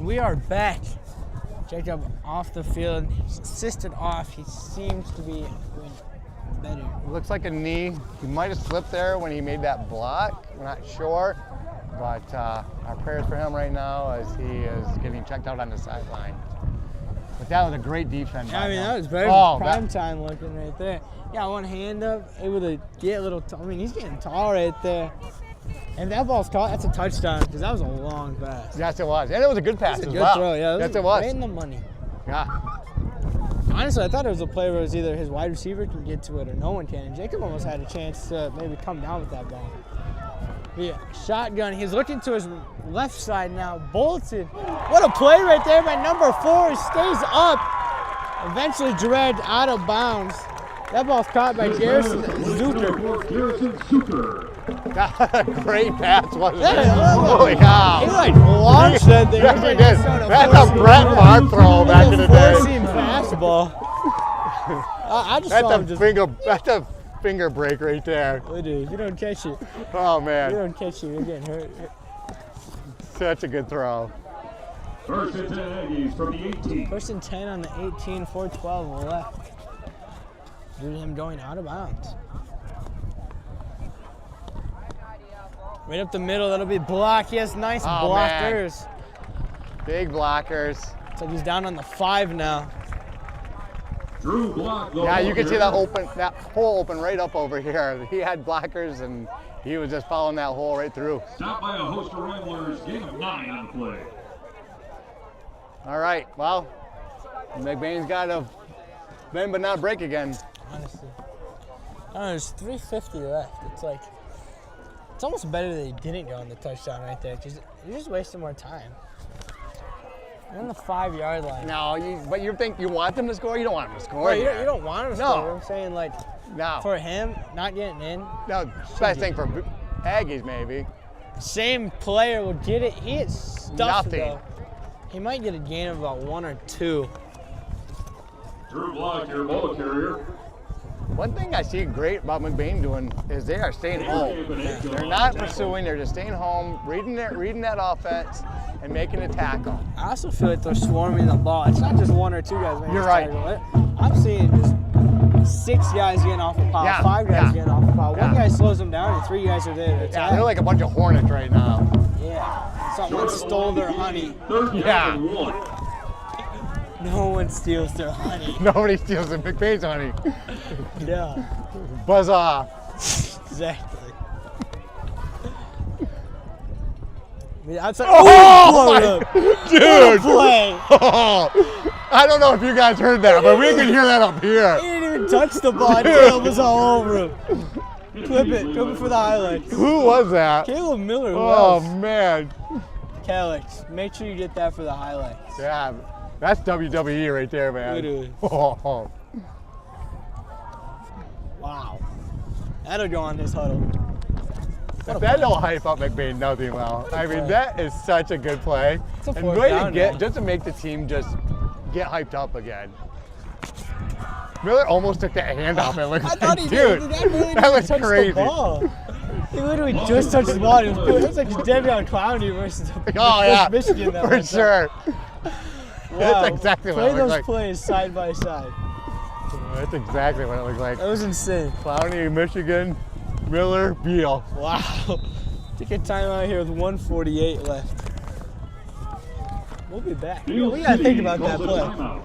we are back. Jacob off the field. He's assisted off. He seems to be doing better. Looks like a knee. He might have slipped there when he made that block. We're not sure. But our prayers for him right now as he is getting checked out on the sideline. But that was a great defense. I mean, by him. that was very prime time looking right there. Yeah, one hand up, able to get a little I mean, he's getting tall right there. And that ball's caught, that's a touchdown because that was a long pass. Yes, it was. And it was a good pass That's as a good well. throw, yeah. Yes, it was. Right in the money. Yeah. Honestly, I thought it was a play where it was either his wide receiver can get to it or no one can. And Jacob almost had a chance to maybe come down with that ball. Yeah, shotgun. He's looking to his left side now. Bolton. What a play right there by number 4. He stays up. Eventually dragged out of bounds. That ball's caught by Garrison Zucker. Garrison Zucker. That was a great pass, wasn't it? Yeah, Holy cow. He like launched that thing. Yes, he did. That's a Brett Favre throw back in the day. Four-seam fastball. I just saw him just. That's a finger break right there. If you don't catch it, Oh, if man. you don't catch it, you're getting hurt. Such a good throw. First and 10 Aggies from the 18. First and 10 on the 18, 4:12 left. Due to him going out of bounds. Right up the middle, that'll be blocked. He has nice blockers. Man. Big blockers. It's like he's down on the 5 now. Drew blocked. Yeah, you can see that hole open right up over here. He had blockers and he was just following that hole right through. Stopped by a host of Ramblers. Gain of 9 on the play. All right, well, McBain's got to bend but not break again. Honestly. I don't know, there's 3:50 left. It's like, it's almost better that he didn't go on the touchdown right there because you're just wasting more time. You're on the 5-yard line. No, but you think you want them to score? You don't want them to score. Well, you don't want him to No. score. I'm saying, like, No. for him, not getting in, No, best thing for Aggies maybe. same player will get it. He is stuffed, Nothing. though. He might get a gain of about 1 or 2. Drew blocked your ball carrier. One thing I see great about McBain doing is they are staying home. They're not pursuing, they're just staying home, reading that offense, and making a tackle. I also feel like they're swarming the ball. It's not just 1 or 2 guys making You're this right. tackle. I'm seeing just 6 guys getting off a pile, Yeah, 5 guys yeah. getting off a pile. Yeah. One guy slows them down, and 3 guys are there to Yeah, attack. they're like a bunch of hornets right now. Yeah. Someone stole their honey. Third down Yeah. and 1. No one steals their honey. Nobody steals the McBain's honey. Yeah. Buzz off. Exactly. Outside. Oh, Dude! dude! Play! I don't know if you guys heard that, but we can hear that up here. He didn't even touch the ball. Caleb was all over him. Clip it for the highlights. Who was that? Caleb Miller. Who Oh, else? man. Calix, make sure you get that for the highlights. Yeah, that's WWE right there, man. Literally. Oh. Wow. That'll go on this huddle. If that don't hype up McBain nothing well. I mean, that is such a good play. It's a And fourth way to down get, now. just to make the team just get hyped up again. Miller almost took that handoff. It looked I like, thought he dude, did. The guy really that didn't was touch crazy. the ball. He literally just touched the ball. It was like Devion Clowney versus Oh, yeah, Michigan. That for one time. sure. Wow. That's exactly what Play it looked those like. plays side by side. That's exactly what it looked like. That was insane. Clowney, Michigan, Miller, Beal. Wow. Take a timeout here with 1:48 left. We'll be back. Beal We gotta City think about calls that a play. timeout.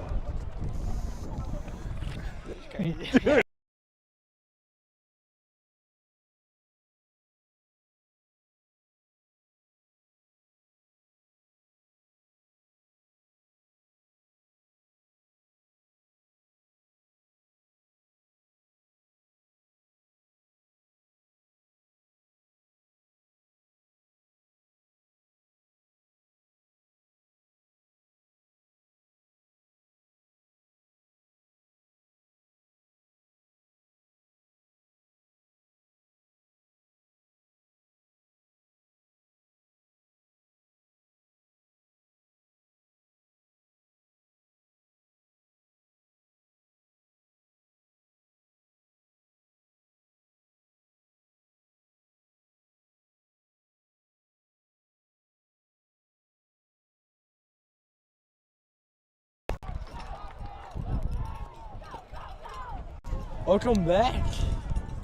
Welcome back.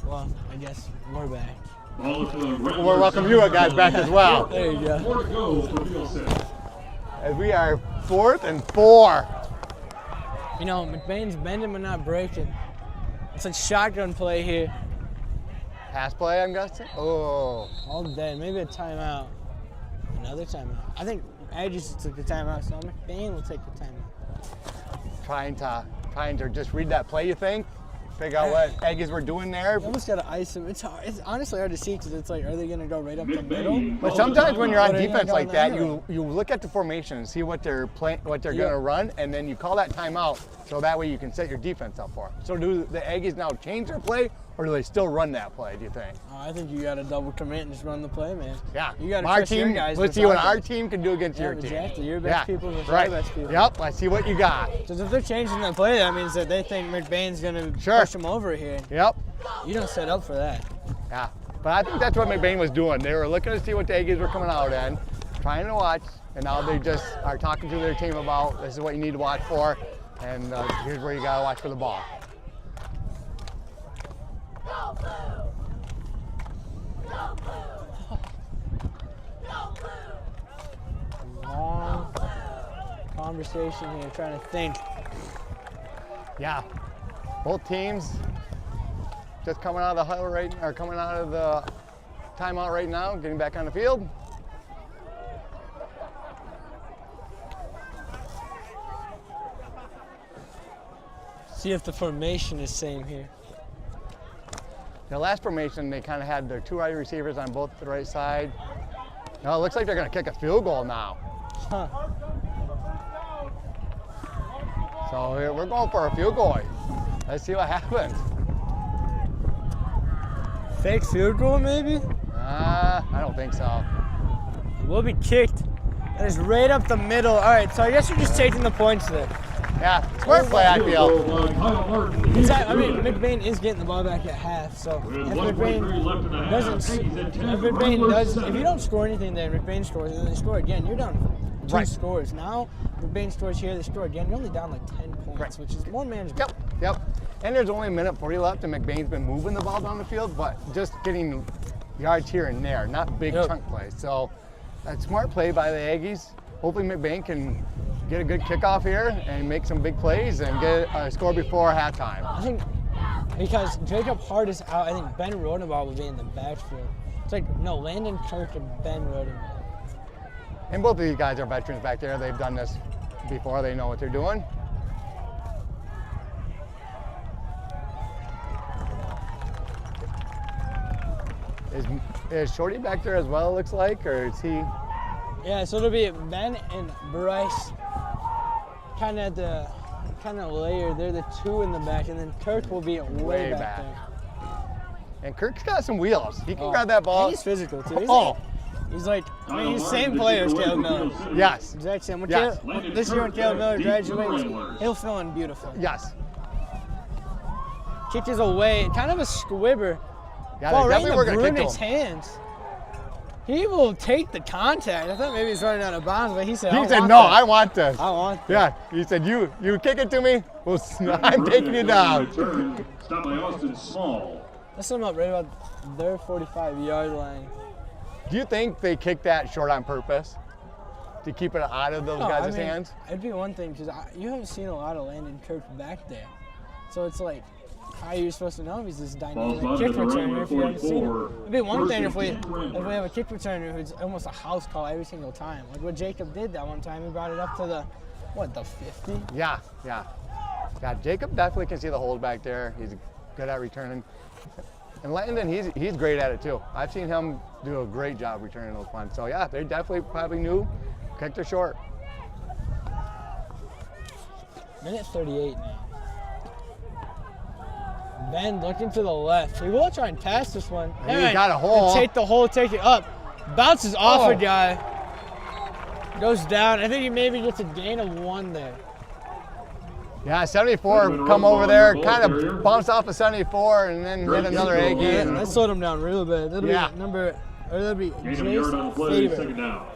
Well, I guess we're back. We'll welcome you guys back as well. There you go. 4 to go for Beal City. As we are 4th and 4. You know, McBain's bending but not breaking. It's like shotgun play here Pass play, I'm guessing? Oh. all day. Maybe a timeout. Another timeout. I think Aggies just took the timeout, so McBain will take the timeout. Trying to just read that play, you think? Figure out what Aggies were doing there. You almost got to ice them. It's hard. It's honestly hard to see because it's like, are they going to go right up the middle? But sometimes when you're on Or are they defense gonna like go that, in the you look at the formation and see what they're playing, what they're Yeah. going to run, and then you call that timeout so that way you can set your defense up for it. So do the Aggies now change their play, or do they still run that play, do you think? I think you got to double commit and just run the play, man. Yeah. You got to Our trust team, your guys. let's with see what offense. our team can do against Yeah, your team. exactly. Your best people versus right. our best people. Yep, let's see what you got. Because if they're changing the play, that means that they think McBain's going to Sure. push them over here. Yep. You don't set up for that. Yeah. But I think that's what McBain was doing. They were looking to see what the Aggies were coming out in, trying to watch, and now they just are talking to their team about this is what you need to watch for, and here's where you got to watch for the ball. Long conversation here, trying to think. Yeah. Both teams just coming out of the huddle coming out of the timeout right now, getting back on the field. See if the formation is same here. The last formation, they kind of had their 2 wide receivers on both the right side. Now it looks like they're going to kick a field goal now. Huh. So we're going for a field goal. Let's see what happens. Fake field goal, maybe? I don't think so. Will be kicked. That is right up the middle. All right, so I guess you're just taking the points there. Yeah, smart play, I feel. I mean, McBain is getting the ball back at half, so if McBain doesn't, if you don't score anything there, McBain scores, and then they score again, you're down 2 Right. scores. Now, McBain scores here, they score again, you're only down like 10 points, Right. which is more manageable. Yep. And there's only a minute 40 left, and McBain's been moving the ball down the field, but just getting yards here and there, not big Yep. chunk plays. So, a smart play by the Aggies. Hopefully McBain can get a good kickoff here and make some big plays and get a score before halftime. I think because Jacob Hart is out, I think Ben Rodenbaugh will be in the backfield. It's like, no, Landon Kirk and Ben Rodenbaugh. And both of these guys are veterans back there. They've done this before. They know what they're doing. Is Shorty back there as well, it looks like, or is he? Yeah, so it'll be Ben and Bryce kind of layer. They're the 2 in the back, and then Kirk will be way back there. And Kirk's got some wheels. He can Oh, grab that ball. and he's physical too. He's like, I mean, he's the same player as Caleb Miller. Yes. Exact same. When Yes. this year when Caleb Miller graduates, he'll fill in beautiful. Yes. Kick is away, kind of a squibber. Yeah, Ball they right in definitely the were going to kick Brunet's to him. hands. He will take the contact. I thought maybe he's running out of bounds, but he said, He I said, want no, that. I want this. I want that. Yeah, he said, you kick it to me, well, I'm taking you down. Stop by Austin Small. Let's sum up right about their 45-yard line. Do you think they kicked that short on purpose to keep it out of those guys' hands? It'd be one thing because you haven't seen a lot of Landon Kirk back there. So it's like, how are you supposed to know if he's this dynamic Ball's kick spotted at the returner right if you haven't seen him? 44. It'd be one thing if we First and 10 have a kick returner who's almost a house call every single time. Like what Jacob did that one time. He brought it up to the 50? Yeah. Jacob definitely can see the holes back there. He's good at returning. And Landon, he's great at it too. I've seen him do a great job returning those punts. So yeah, they definitely probably knew, kicked her short. Minute 38 now. Ben looking to the left. He will try and pass this one. He got a hole. Take the hole, take it up. Bounces off Oh. a guy. Goes down. I think he maybe gets a gain of 1 there. Yeah, 74 come over there, kind of bounced off of 74 and then hit another Aggie. Yeah, And that slowed him down real bad. That'll Yeah. be that'll be Gain of a yard on the Jason play, Faber. second down.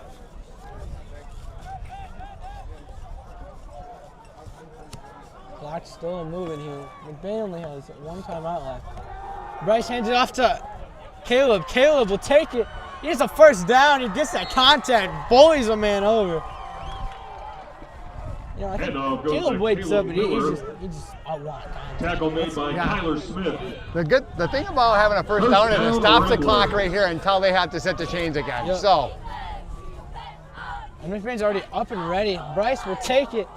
clock's still moving here. McBain only has one timeout left. Bryce hands it off to Caleb. Caleb will take it. He gets a first down. He gets that contact, bullies a man over. You know, I think Caleb wakes up and he just outwalked. Tackle made by Tyler Smith. The thing about having a first down is it stops the clock right here until they have to set the chains again. Yep. So. And McBain's already up and ready. Bryce will take it.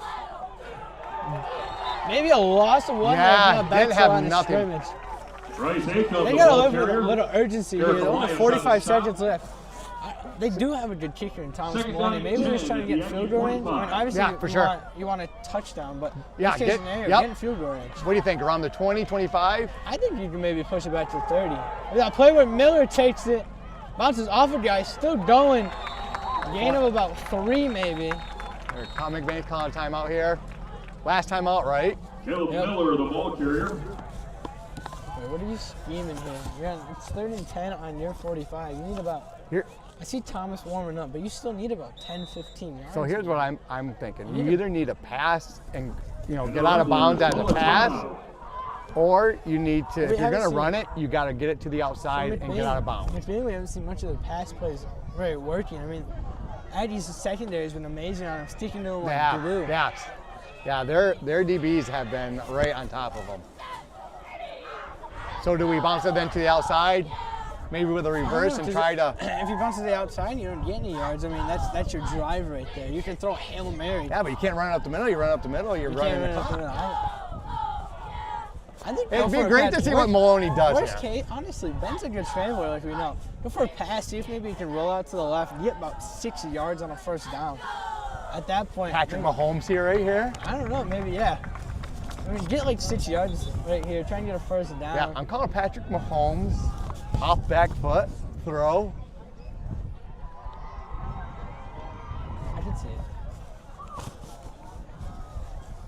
Maybe a loss of one. Yeah, didn't have nothing. Scrimmage. Bryce They gotta live with a little urgency here. There's only 45 seconds left. They do have a good kicker in Thomas Maloney. Maybe they're just trying to get field goal range. I mean, obviously, you want a touchdown, but in this case scenario, getting field goal range. What do you think? Around the 20, 25? I think you can maybe push it back to 30. That play where Miller takes it, bounces off a guy, still going. Gain of about 3 maybe. McBain's calling a timeout here. Last timeout, right? Caleb Miller, the ball carrier. Wait, what are you scheming here? It's 3rd and 10 on your 45. You need about. Here. I see Thomas warming up, but you still need about 10, 15 yards. So here's what I'm thinking. You either need a pass and get out of bounds as a pass, or you need to. If you're gonna run it, you got to get it to the outside and get out of bounds. McBain, we haven't seen much of the pass plays really working. I mean, Aggies' secondary has been amazing on him, sticking to him like glue. Yeah, their DBs have been right on top of them. So do we bounce it then to the outside, maybe with a reverse and try to? If you bounce to the outside, you don't get any yards. I mean, that's your drive right there. You can throw a Hail Mary. Yeah, but you can't run it up the middle. You run it up the middle, you're running the clock. I think it'd be great to see what Maloney does. Worst case, honestly, Ben's a good scrambler, like we know. Go for a pass, see if maybe you can roll out to the left and get about 6 yards on a first down. At that point, Patrick Mahomes here, right here. I don't know, maybe yeah. I mean, get like 6 yards right here. Try and get a first down. Yeah, I'm calling Patrick Mahomes off back foot throw. I can see it.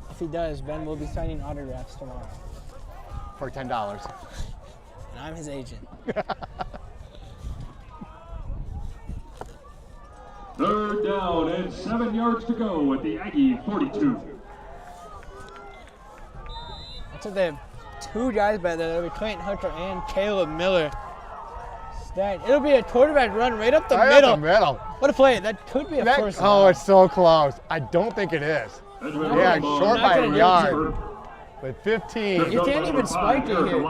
If he does, Ben will be signing autographs tomorrow. For $10. And I'm his agent. 3rd down and 7 yards to go at the Aggie 42. Looks like they have 2 guys back there. That'll be Clayton Hooker and Caleb Miller. It'll be a quarterback run right up the middle. Up the middle. What a play. That could be a first down. Oh, it's so close. I don't think it is. Yeah, short by a yard. With 15. You can't even spike it here.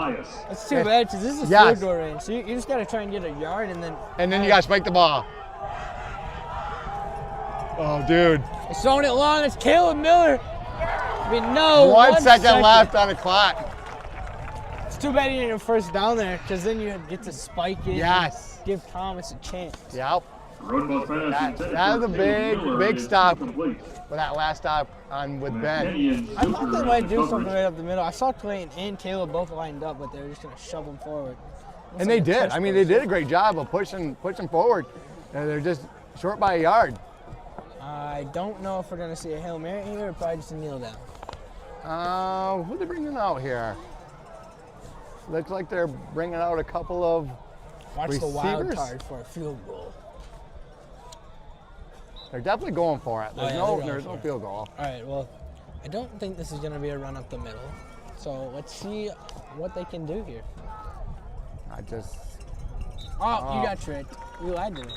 That's too bad because this is field goal range. So you just got to try and get a yard and then. And then you got to spike the ball. Oh, dude. He's throwing it long. It's Caleb Miller. I mean, no. 1 second left on the clock. It's too bad you didn't first down there because then you get to spike it. Yes. Give Thomas a chance. Yep. That was a big stop for that last stop with Ben. I thought they might do something right up the middle. I saw Clayton and Caleb both lined up, but they were just going to shove them forward. And they did. I mean, they did a great job of pushing forward. They're just short by a yard. I don't know if we're going to see a Hail Mary here or probably just a kneel down. Who are they bringing out here? Looks like they're bringing out a couple of receivers. The wild card for a field goal. They're definitely going for it. There's no field goal. All right, well, I don't think this is going to be a run up the middle. So let's see what they can do here. You got tricked. You lied to me.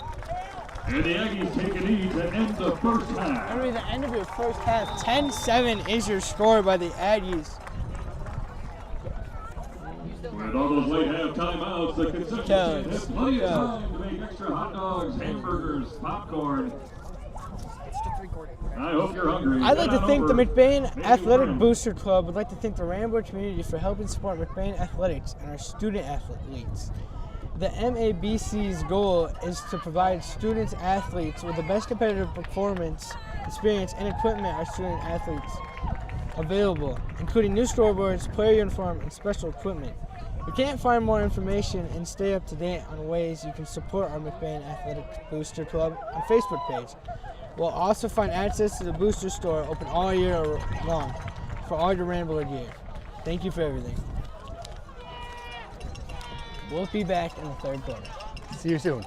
And the Aggies take a lead to end the first half. That'll be the end of your first half. 10-7 is your score by the Aggies. And all those late half timeouts, the concession stand has plenty of time to make extra hot dogs, hamburgers, popcorn. I hope you're hungry. I'd like to thank the McBain Athletic Booster Club. I'd like to thank the Rambo community for helping support McBain Athletics and our student athletes. The MABC's goal is to provide students athletes with the best competitive performance, experience, and equipment our student athletes available, including new scoreboards, player uniform, and special equipment. You can't find more information and stay up to date on ways you can support our McBain Athletic Booster Club on Facebook page. We'll also find access to the booster store open all year long for all your Rambler gear. Thank you for everything. We'll be back in the 3rd quarter. See you soon.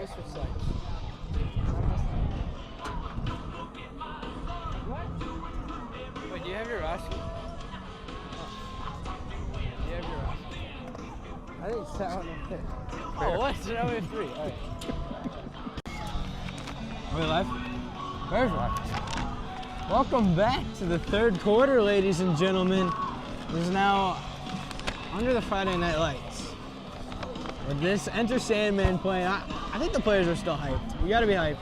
always switch sides. Wait, do you have your roster? Do you have your roster? I think it's that one up there. Oh, what? So now we have 3. All right. Are we live? Where's live? Welcome back to the third quarter, ladies and gentlemen. It is now under the Friday Night Lights. With this Enter Sandman playing, I think the players are still hyped. You gotta be hyped.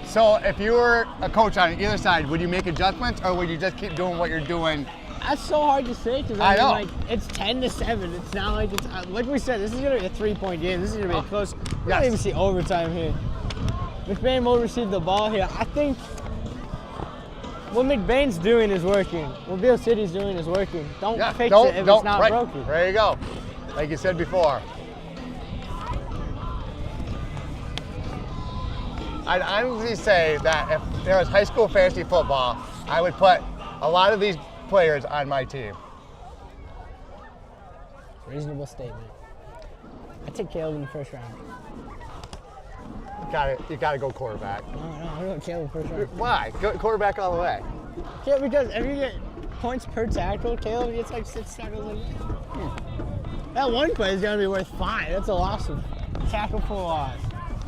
So if you were a coach on either side, would you make adjustments or would you just keep doing what you're doing? That's so hard to say because I know. like it's 10-7. It's not like it's like we said. This is gonna be a 3-point game. This is gonna be close. We don't even see overtime here. McBain will receive the ball here. I think what McBain's doing is working. What Beal City's doing is working. Don't fix it if it's not broken. There you go. Like you said before. I'd honestly say that if there was high school fantasy football, I would put a lot of these players on my team. Reasonable statement. I take Caleb in the first round. You gotta go quarterback. No, I'm going Caleb first round. Why? Go quarterback all the way. Yeah, because if you get points per tackle, Caleb gets like 6 tackles a game. That one play is gonna be worth 5. That's a loss of tackle for a loss.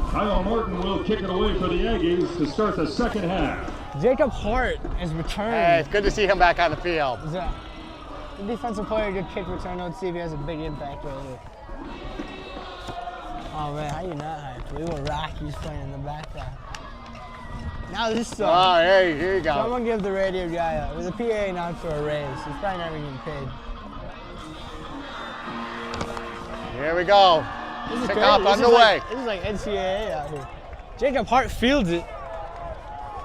Kyle Martin will kick it away for the Aggies to start the second half. Jacob Hart is returning. Hey, it's good to see him back on the field. He's a good defensive player, good kick return. Let's see if he has a big impact right here. Oh man, how you not hyped? We were Rockies playing in the background. Now this song. Oh, hey, here you go. Someone give the radio guy with a PA announcer a raise. He's probably never getting paid. Here we go. This is Kickoff crazy. underway. This is like NCAA out here. Jacob Hart fields it.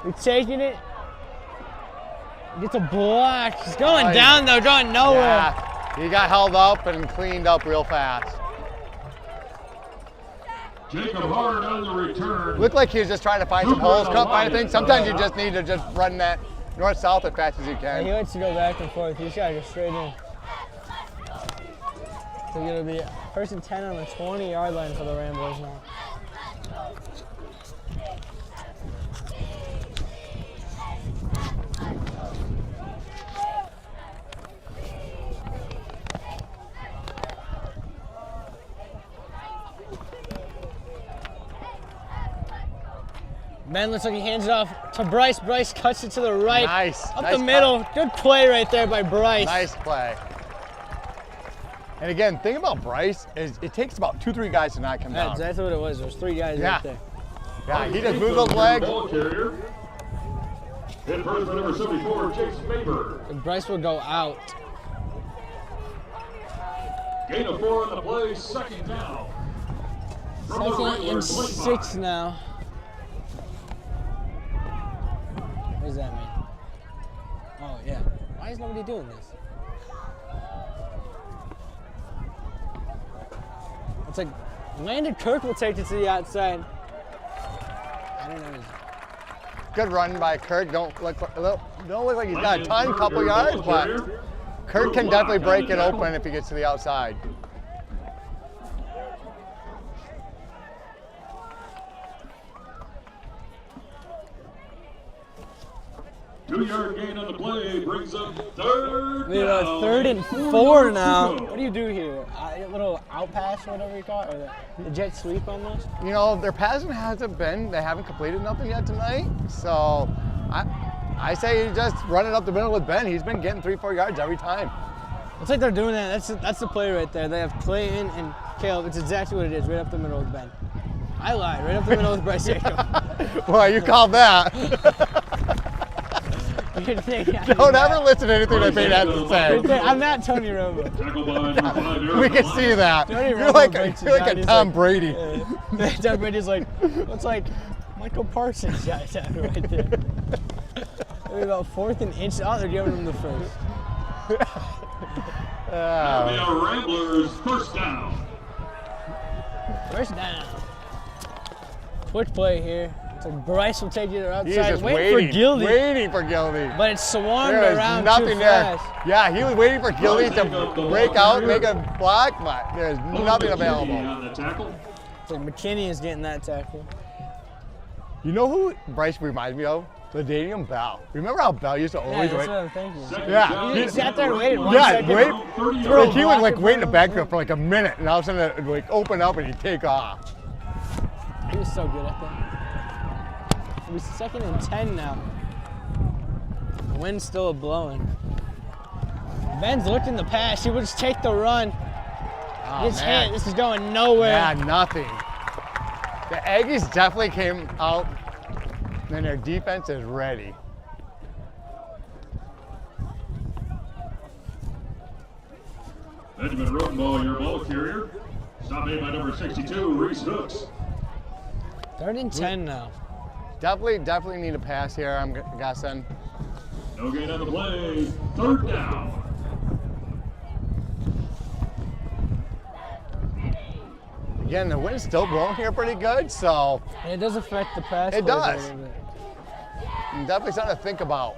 He's taking it. Gets a block. He's going down though, going nowhere. Yeah, he got held up and cleaned up real fast. Jacob Hart on the return. Looked like he was just trying to find some holes cut by thing. Sometimes you just need to just run that north-south as fast as you Yeah, he can. likes to go back and forth. He's got to go straight in. So it'll be 1st and 10 on the 20-yard line for the Ramblers now. Ben looks like he hands it off to Bryce. Bryce cuts it to the right. Nice. Up Nice the middle. Good play right there by Bryce. Nice play. And again, thing about Bryce is it takes about 2-3 guys to not come down. That's exactly what it was. There was 3 guys right there. Yeah, he just moves those legs. Ball carrier. Hit first by number 74, Chase Faber. And Bryce will go out. Gain of 4 on the play, second down. From the 2nd regular and 25. 6 now. What does that mean? Oh, yeah. Why is nobody doing this? It's like Landon Kirk will take it to the outside. I don't know. Good run by Kirk. Don't look like he's got a ton, couple yards, but Kirk can definitely break it open if he gets to the outside. 2-yard gain on the play brings up third We have down. 3rd and 4 now. What do you do here? A little out pass or whatever you call it? Or the jet sweep almost? You know, their passing hasn't been, they haven't completed nothing yet tonight. So I say you just run it up the middle with Ben. He's been getting 3-4 yards every time. It's like they're doing that. That's the play right there. They have Clayton and Caleb. It's exactly what it is, right up the middle with Ben. I lied, right up the middle with Bryce Jacob. Well, you called that. Don't ever listen to anything that Pete has to say. I'm not Tony Romo. We can see that. Tony You're Romo like breaks it a down. He's Tom like, Brady. Tom Brady's like, looks like Michael Parsons shot right there. Maybe about 4th and inch. Oh, they're giving him the first. That'll be our Ramblers first down. First down. Quick play here. So Bryce will take it outside. He's just waiting for Gildy. Waiting for Gildy. But it's swarmed There is around nothing too there. fast. Yeah, he was waiting for Gildy to break out, make a block, but there's nothing Jackie available. on the tackle. So McKinney is getting that tackle. You know who Bryce reminds me of? Landon Bell. Remember how Bell used to Yeah, always that's wait? what I'm thinking. Yeah. He just sat there and waited 1 Yeah, second. wait. Throw a He would like blocker wait in the for him. backfield for like a minute, and all of a sudden it would like open up and he'd take off. He was so good at that. It'll be 2nd and 10 now. The wind's still blowing. Ben's looking the pass. He would just take the run. Oh, His man. hand. This is going nowhere. Yeah, nothing. The Aggies definitely came out, and their defense is ready. Benjamin Rotenball, your ball carrier. Stop made by number 62, Reese Hooks. 3rd and 10 now. Definitely need a pass here, I'm guessing. No gain on the play. 3rd down. Again, the wind's still blowing here pretty good, so And it does affect the pass. It plays a does. little bit. definitely something to think about.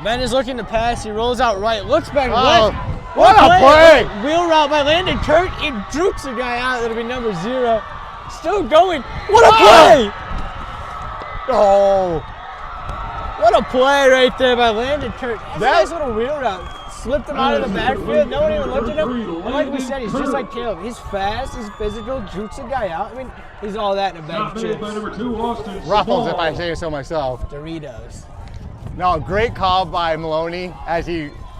Ben is looking to pass. He rolls out right. Looks back Oh, left. what a play! Wheel route by Landon Kirk. It droops a guy out. That'll be number 0. Still going. What a play! Oh, What a play right there by Landon Kirk. That's a That- nice little wheel route. Slipped him out of the backfield. No one even looked at him. And like we said, he's just like Caleb. He's fast. He's physical. Jukes a guy out. I mean, he's all that in a bag Stop of made by chips. number 2, Austin. Ruffles if I Small. say so myself. Doritos. No, great call by Maloney as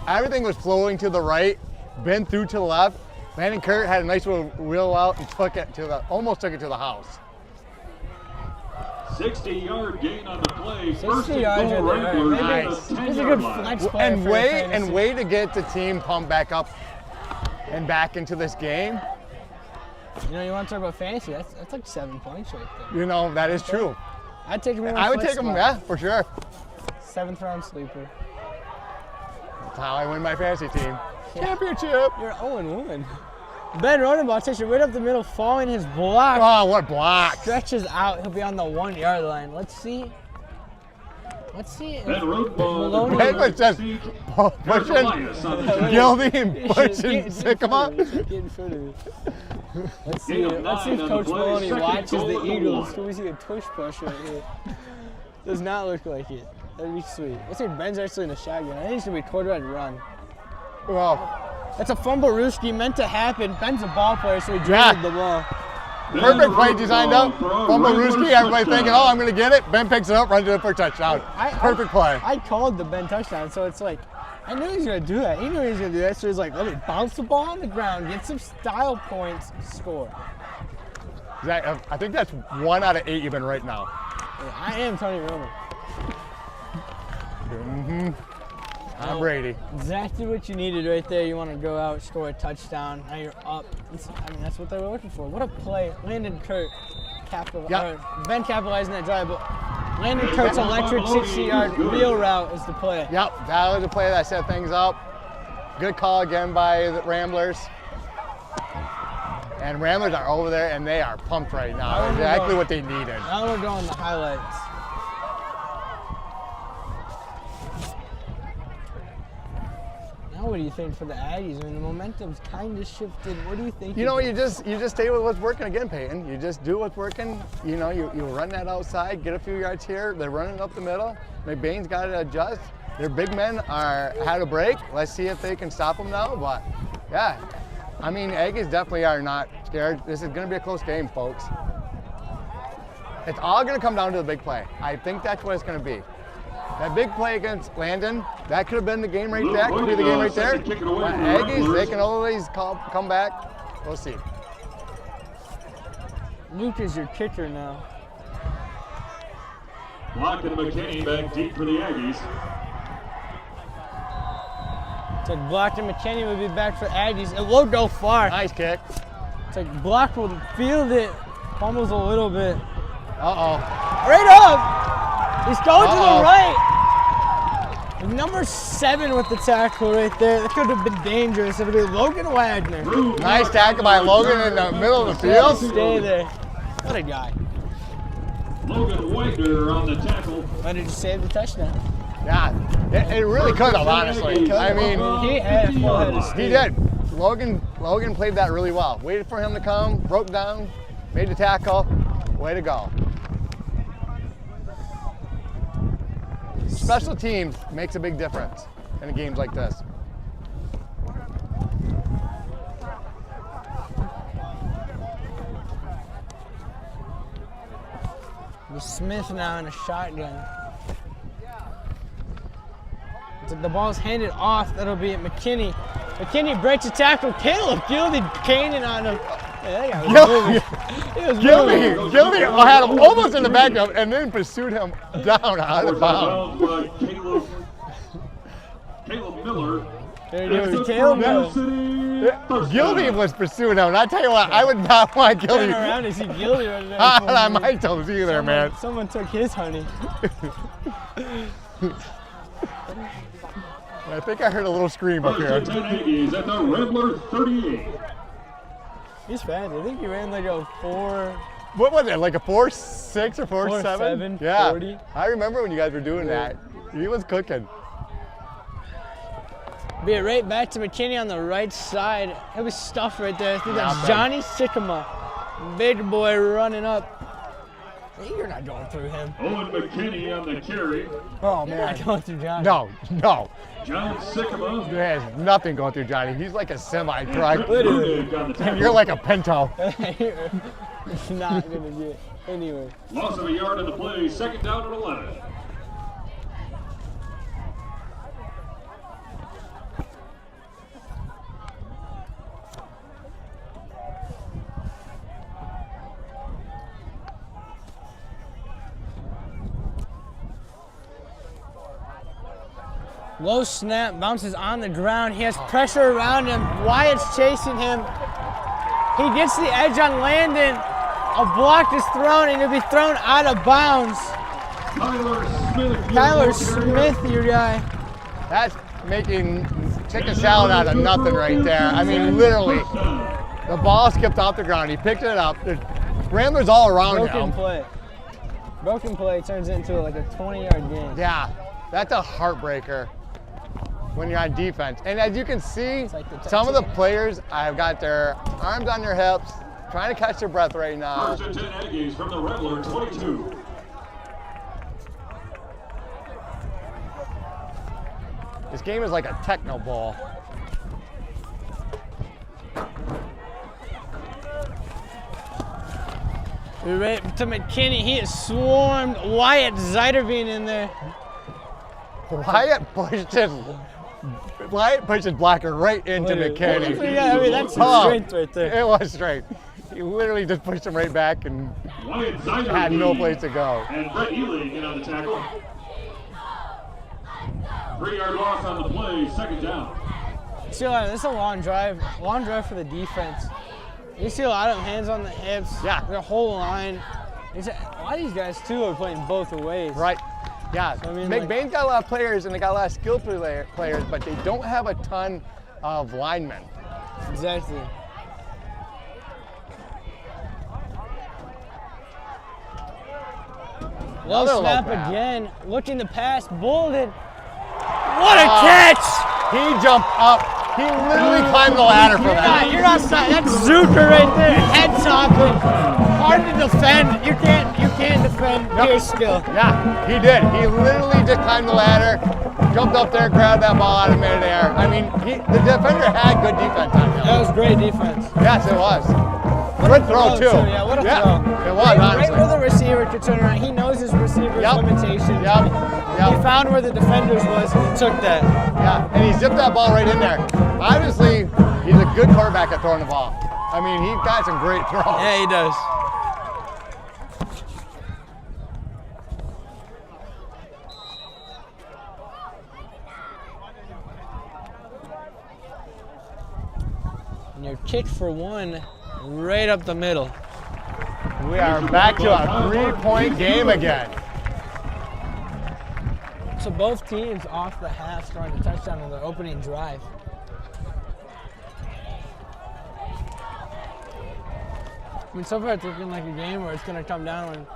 everything was flowing to the right, been through to the left. Landon Kirk had a nice little wheel out and almost took it to the house. 60-yard gain on the play. 60 First and yards goal, right there. Wranglers Maybe at the Nice. He's a 10-yard good line. flex player And for fantasy. way to get the team pumped back up and back into this game. You know, you want to talk about fantasy? That's like 7 points right there. You know, that is true. I'd take him in. I would take him, yeah, for sure. 7th round sleeper. That's how I win my fantasy team. Championship. You're 0-1. Ben Rodenbach takes it right up the middle, following his block. Oh, what block. Stretches out. He'll be on the 1-yard line. Let's see. if Ben Rodenball. Maloney- Ben was just There's pushing Elias on the 10. Gildy and Get pushing in Sycamore. in front of it. Let's see. Gain of Let's see 9 if on Coach the play. Maloney Second watches goal the at the Eagles. 1. Can we see a tush push right here? Does not look like it. That'd be sweet. Let's see if Ben's actually in the shotgun. I think it's gonna be quarterback run. Well, That's a fumble Rooski meant to happen. Ben's a ball player, so he Yeah. dribbled the ball. perfect play designed up. Fumble Rooski, everybody thinking, oh, I'm going to get it. Ben picks it up, runs it for a touchdown. Perfect play. I called the Ben touchdown, so it's like, I knew he was going to do that. He knew he was going to do that, so he's like, let me bounce the ball on the ground, get some style points, score. Zach, I think that's 1 out of 8 you've been right now. Yeah, I am Tony Romo. I'm Brady. Exactly what you needed right there. You want to go out, score a touchdown. Now you're up. That's what they were looking for. What a play. Landon Kirk Ben capitalizing that drive, but Landon Kirk's electric 60-yard wheel route is the play. Yep, that was the play that set things up. Good call again by the Ramblers. And Ramblers are over there, and they are pumped right now. Exactly what they needed. Now we're going to highlights. Now what do you think for the Aggies? I mean, the momentum's kind of shifted. What do you think? You know, you just stay with what's working again, Peyton. You just do what's working. You know, you run that outside, get a few yards here. They're running up the middle. McBain's got to adjust. Their big men had a break. Let's see if they can stop them now. But yeah, I mean, Aggies definitely are not scared. This is going to be a close game, folks. It's all going to come down to the big play. I think that's what it's going to be. That big play against Landon, that could have been the game right there. Could be the game right there. But Aggies, they can always come back. We'll see. Luke is your kicker now. Blocking McKinney back deep for the Aggies. It's like blocked and McKinney will be back for Aggies. It won't go far. Nice kick. It's like block will field it. Fumbles a little bit. Uh-oh. Right up! He's going to the Uh-oh. right. Number 7 with the tackle right there. That could have been dangerous. It'll be Logan Wagner. Nice tackle by Logan in the middle of the field. Stay there. What a guy. Logan Wagner on the tackle. Why did you save the touchdown? Yeah, it really could have, honestly. I mean, He had a full head of steam. he did. Logan played that really well. Waited for him to come, broke down, made the tackle. Way to go. Special teams makes a big difference in games like this. Smith now in a shotgun. The ball's handed off. That'll be at McKinney. McKinney breaks a tackle. Caleb Gildy caning on him. Yeah, that guy was moving. Gildy had him almost in the backup and then pursued him down out of bounds. Caleb Miller. There it was Caleb Miller. Gildy was pursuing him. And I tell you what, I would not want Gildy. Turn around and see Gildy right there. Not on my toes either, man. Someone took his honey. I think I heard a little scream up here. 10 Aggies at the Rambler 38. He's fast. I think he ran like a 4. What was it, like a 4.6 or 4.7? 4.7, Yeah, 40. I remember when you guys were doing that. He was cooking. Be it right back to McKinney on the right side. It was stuffed right there. I think that's Johnny Sycamore. Big boy running up. Hey, you're not going through him. Owen McKinney on the carry. Oh, You're man. not going through Johnny. No. John Sycamore. There's nothing going through Johnny. He's like a semi-truck. Literally. And you're like a Pinto. It's not going to get anywhere. Loss of a yard in the play. Second down and 11. Low snap, bounces on the ground. He has pressure around him. Wyatt's chasing him. He gets the edge on Landon. A block is thrown, and he'll be thrown out of bounds. Tyler Smith, your guy. That's making chicken salad out of nothing right there. I mean, literally. The ball skipped off the ground. He picked it up. There's Ramblers all around him. Broken play turns into like a 20-yard game. Yeah, that's a heartbreaker when you're on defense. And as you can see, like some of the players have got their arms on their hips, trying to catch their breath right now. First and 10 Aggies from the Rambler 22. This game is like a techno ball. Right to McKinney. He is swarmed. Wyatt Zeiderbean in there. Wyatt pushes blocker right into McKinney. Yeah, I mean, that's strength right there. It was straight. He literally just pushed him right back and had no place to go. And Brett Ely get on the tackle. 3-yard loss on the play, second down. See, this is a long drive for the defense. You see a lot of hands on the hips. Yeah. Their whole line. A lot of these guys too are playing both ways. Right. Yeah. So, I mean, McBain's got a lot of players and they got a lot of skilled players, but they don't have a ton of linemen. Exactly. Low snap again. Looking to pass. Bolden. What a catch! He jumped up. He literally climbed the ladder from that. You're outside. That's Zucker right there. Head toppling. Hard to defend. You can't defend Pierce still. Yeah, he did. He literally just climbed the ladder, jumped up there, grabbed that ball out of midair. I mean, the defender had good defense on him. That was great defense. Yes, it was. Good throw, too. Yeah, what a throw. It was, honestly. Right where the receiver could turn around. He knows his receiver's limitations. He found where the defenders was and he took that. Yeah, and he zipped that ball right in there. Obviously, he's a good quarterback at throwing the ball. I mean, he's got some great throws. Yeah, he does. And your kick for one right up the middle. We are back to a 3-point game again. So both teams off the half scoring a touchdown on their opening drive. I mean, so far it's looking like a game where it's going to come down on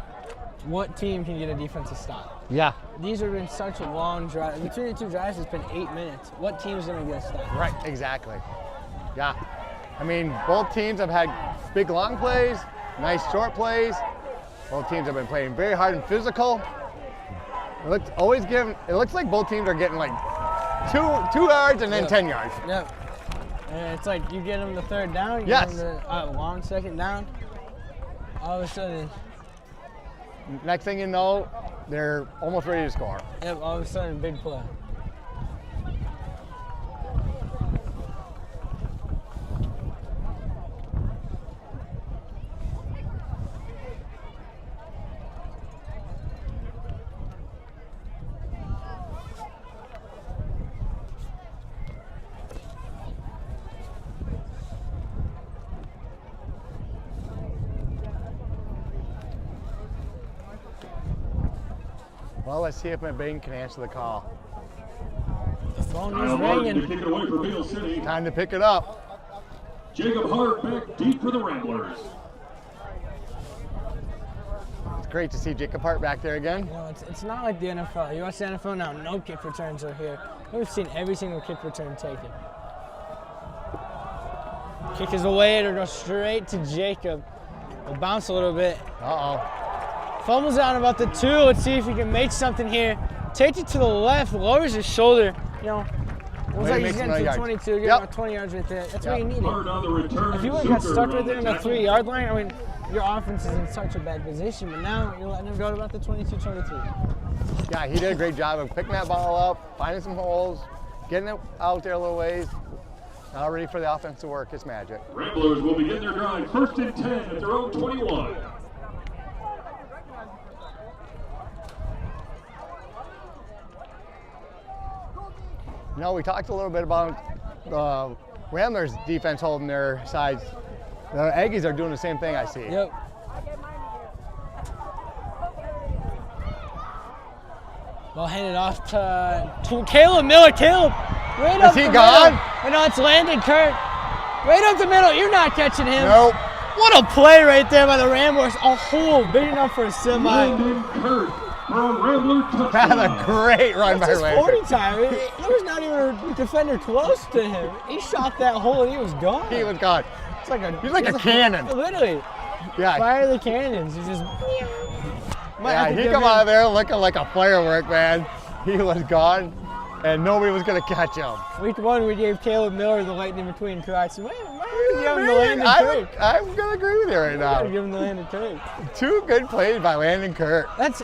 what team can get a defensive stop. Yeah. These have been such a long drive. Between the two drives, it's been 8 minutes. What team's going to get a stop? Right, exactly. Yeah. I mean, both teams have had big long plays, nice short plays. Both teams have been playing very hard and physical. It looks like both teams are getting like two yards and then 10 yards. Yep. And it's like you get them the third down, you Yes. get them the long second down. All of a sudden, Next thing you know, they're almost ready to score. yep, all of a sudden, big play. Well, let's see if McBain can answer the call. The phone Kyle is Martin to ringing. kick it away for Beal City. Time to pick it up. Jacob Hart back deep for the Ramblers. It's great to see Jacob Hart back there again. You know, it's not like the NFL. You watch the NFL now, no kick returns are here. We've seen every single kick return taken. Kick is away, it'll go straight to Jacob. It'll bounce a little bit. Uh-oh. Fumbles out about the 2. Let's see if he can make something here. Takes it to the left, lowers his shoulder. You know, it was Way to like make he's some getting to yards. 22, getting Yep. about 20 yards right there. That's Yep. what you needed. Hart on the return. If you would have got Zucker stuck right on there in the tackle. 3-yard line, I mean, your offense is in such a bad position, but now you're letting him go to about the 22, 23. Yeah, he did a great job of picking that ball up, finding some holes, getting it out there a little ways. Now ready for the offense to work its magic. Ramblers will begin their drive 1st and 10 at their own 21. You know, we talked a little bit about the Ramblers defense holding their sides. The Aggies are doing the same thing, I see. Yep. Ball handed off to Caleb Miller. Caleb, right up Is he the gone? middle. And no, it's Landon Kirk. Right up the middle. You're not catching him. Nope. What a play right there by the Ramblers. A hole big enough for a semi. Landon Kirk for a Rambler touchdown. That's a great run by That's his Landon. 40 time. There was not even a defender close to him. He shot that hole and he was gone. He was gone. It's like He's like a cannon. Literally. Yeah. Fire the cannons. He's just. Yeah, he come out of there looking like a firework, man. He was gone, and nobody was gonna catch him. Week 1, we gave Caleb Miller the lightning between cracks. Why are we giving the Landon Kirk? I'm gonna agree with you right We gotta now. give him the Landon Kirk. 2 good plays by Landon Kirk. That's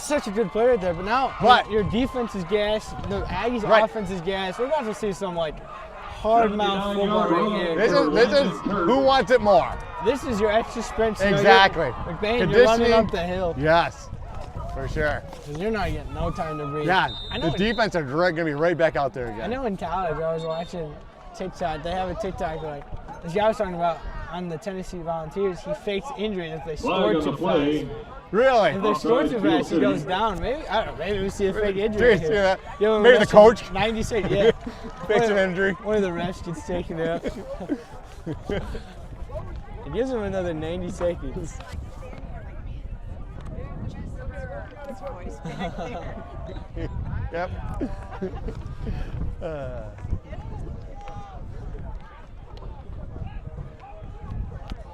such a good play right there. But now But- your defense is gassed. The Aggies' Right. offense is gassed. We're about to see some like hard mouth 79 football right here. This is who wants it more. This is your extra sprint. So Exactly. McBain, you're running Conditioning. up the hill. Yes, for sure. 'Cause you're not getting no time to breathe. Yeah, I know. the defense are gonna be right back out there I again. know in college I was watching TikTok. They have a TikTok like this guy was talking about on the Tennessee Volunteers. He fakes injury if they Flag score on too the play. fast. Really? If they score too Beal fast, he City. goes down. Maybe I don't know. Maybe we see a fake Do injury. you see here. that? Give him a Maybe the rest coach of 90 seconds. Yeah. fakes an injury. One of the refs gets taken out. It gives him another 90 seconds. Yep.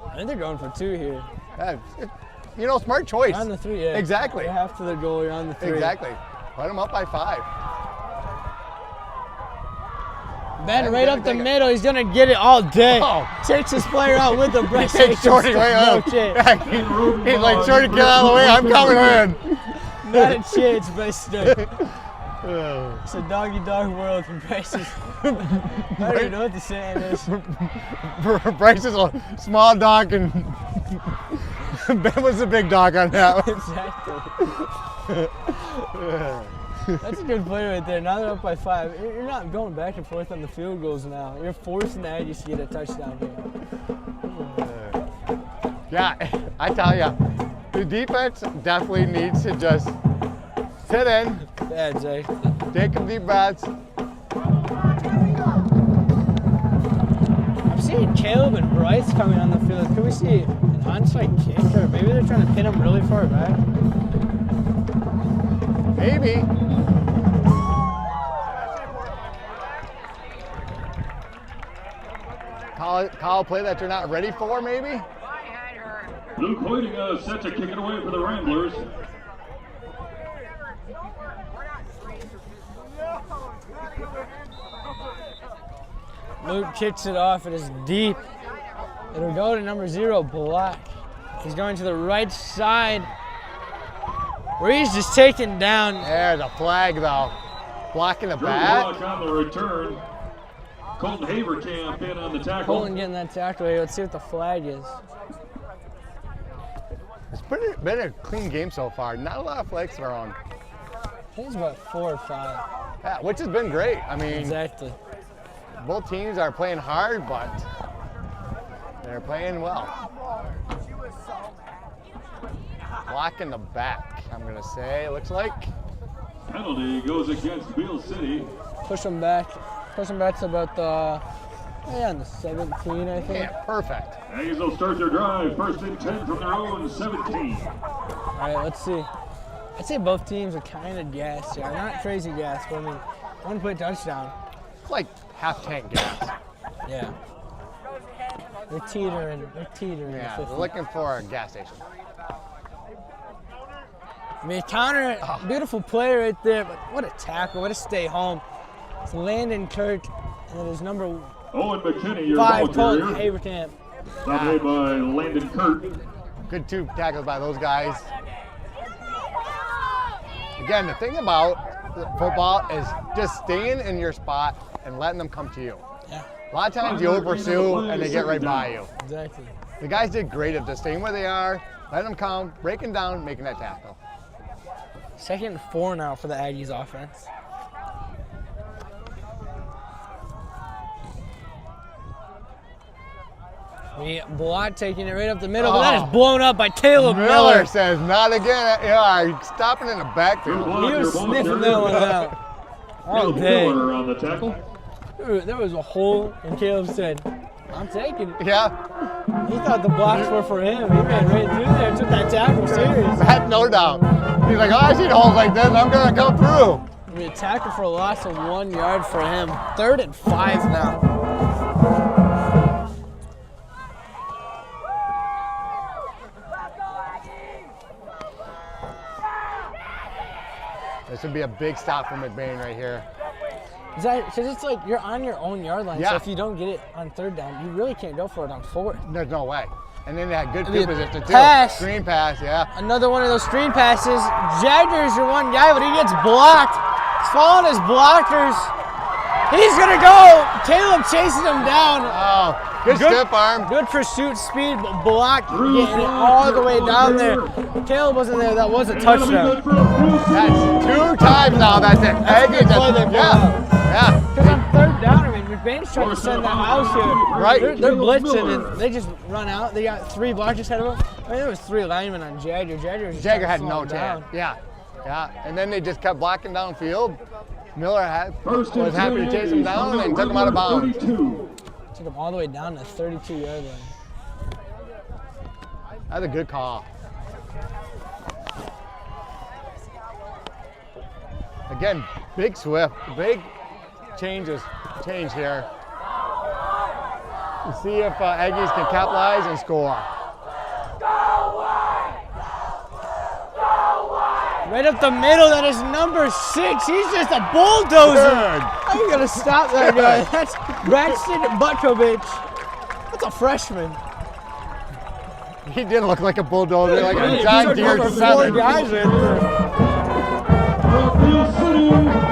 I think they're going for 2 here. You know, smart choice. You're on the 3, yeah. Exactly. You're half to the goal. You're on the 3. Exactly. Put them up by 5. Ben Yeah, right gonna up the take it. middle. He's gonna get it all day. Oh. Takes his player out with the breast. He's shorting right No up. chance. He's like, shorty, get out of the way. I'm coming in. Not a chance, Bryce. It's a doggy-dog world for Bryce's. I don't even know what the saying is. Bryce is a small dog, and Ben was a big dog on that one. Exactly. That's a good play right there. Now they're up by 5. You're not going back and forth on the field goals now. You're forcing the Aggies to get a touchdown here. Yeah, I tell you, the defense definitely needs to just sit in, Yeah, Jay. take a deep breaths. I'm seeing Caleb and Bryce coming on the field. Can we see an onside kick? Or maybe they're trying to pin him really far back. Maybe. small play that you're not ready for, maybe? Luke Hoyting set to kick it away for the Ramblers. Luke kicks it off. It is deep. It'll go to number 0, Black. He's going to the right side where he's just taken down. There's a flag, though. Blocking the Drew back. Block on the return. Colton Haverkamp in on the tackle. Colton getting that tackle here. Let's see what the flag is. It's been a clean game so far. Not a lot of flags thrown. I think it's about 4 or 5. Yeah, which has been great. I mean, Exactly. both teams are playing hard, but they're playing well. Block in the back, I'm going to say, it looks like. Penalty goes against Beal City. Push them back. Push them back to about the 17, I think. Yeah, perfect. Aggies will start their drive. 1st and 10 from their own 17. All right, let's see. I'd say both teams are kind of gassed here. Not crazy gassed, but I mean, 1-point touchdown. It's like half tank gas. Yeah. They're teetering. They're teetering. Yeah, the we're 50. looking for a gas station. I mean, counter, beautiful play right there, but what a tackle, what a stay home. It's Landon Kirk, and then his number Owen McKinney, your 5, ball Colton carrier. Haverkamp. Made by Landon Kirk. Good 2 tackles by those guys. Again, the thing about football is just staying in your spot and letting them come to you. Yeah, A lot of times you oversue and they get right by you. exactly. The guys did great of just staying where they are, letting them come, breaking down, making that tackle. 2nd and 4 now for the Aggies offense. Blot taking it right up the middle, but that is blown up by Caleb Miller Miller. says, not again. Yeah, stopping in the backfield. He was sniffing that one out. Oh, dang. Miller on the tackle. There was a hole, and Caleb said, I'm taking it. Yeah, He thought the blocks were for him. He ran right through there and took that tackle serious. that no doubt. He's like, oh, I see holes like this, I'm going to come through. I mean, a tackle for a loss of 1 yard for him. 3rd and 5 now. This would be a big stop for McBain right here. Is that because it's like you're on your own yard line, so Yeah. if you don't get it on 3rd down, you really can't go for it on 4th. There's no way. And then they had good I mean, field position too. pass. Screen pass, yeah. Another one of those screen passes. Jagger's your one guy, but he gets blocked. He's following his blockers. He's gonna go. Caleb chasing him down. Oh, good stiff arm. Good pursuit speed, but blocked, getting it all the way down there. Caleb wasn't there. That was a touchdown. That's 2 times now, that's it. Aggies, play they pulled out. yeah. Because on 3rd down, I mean, McBain's trying to send them out here. Right. They're blitzing and they just run out. They got 3 blockers ahead of them. I mean, there was 3 linemen on Jagger. Jagger had no chance. Yeah, yeah. And then they just kept blocking downfield. Miller was happy to chase him down and took him out of bounds. Took him all the way down to the 32-yard line. That's a good call. Again, big swift, big change here. Let's see if Aggies can capitalize and score. Right up the middle, that is number 6. He's just a bulldozer. Good. How are you gonna stop that guy? That's Braxton Butkovich. That's a freshman. He didn't look like a bulldozer, like a He John took Deere over 4 7. guys right there. Beal City,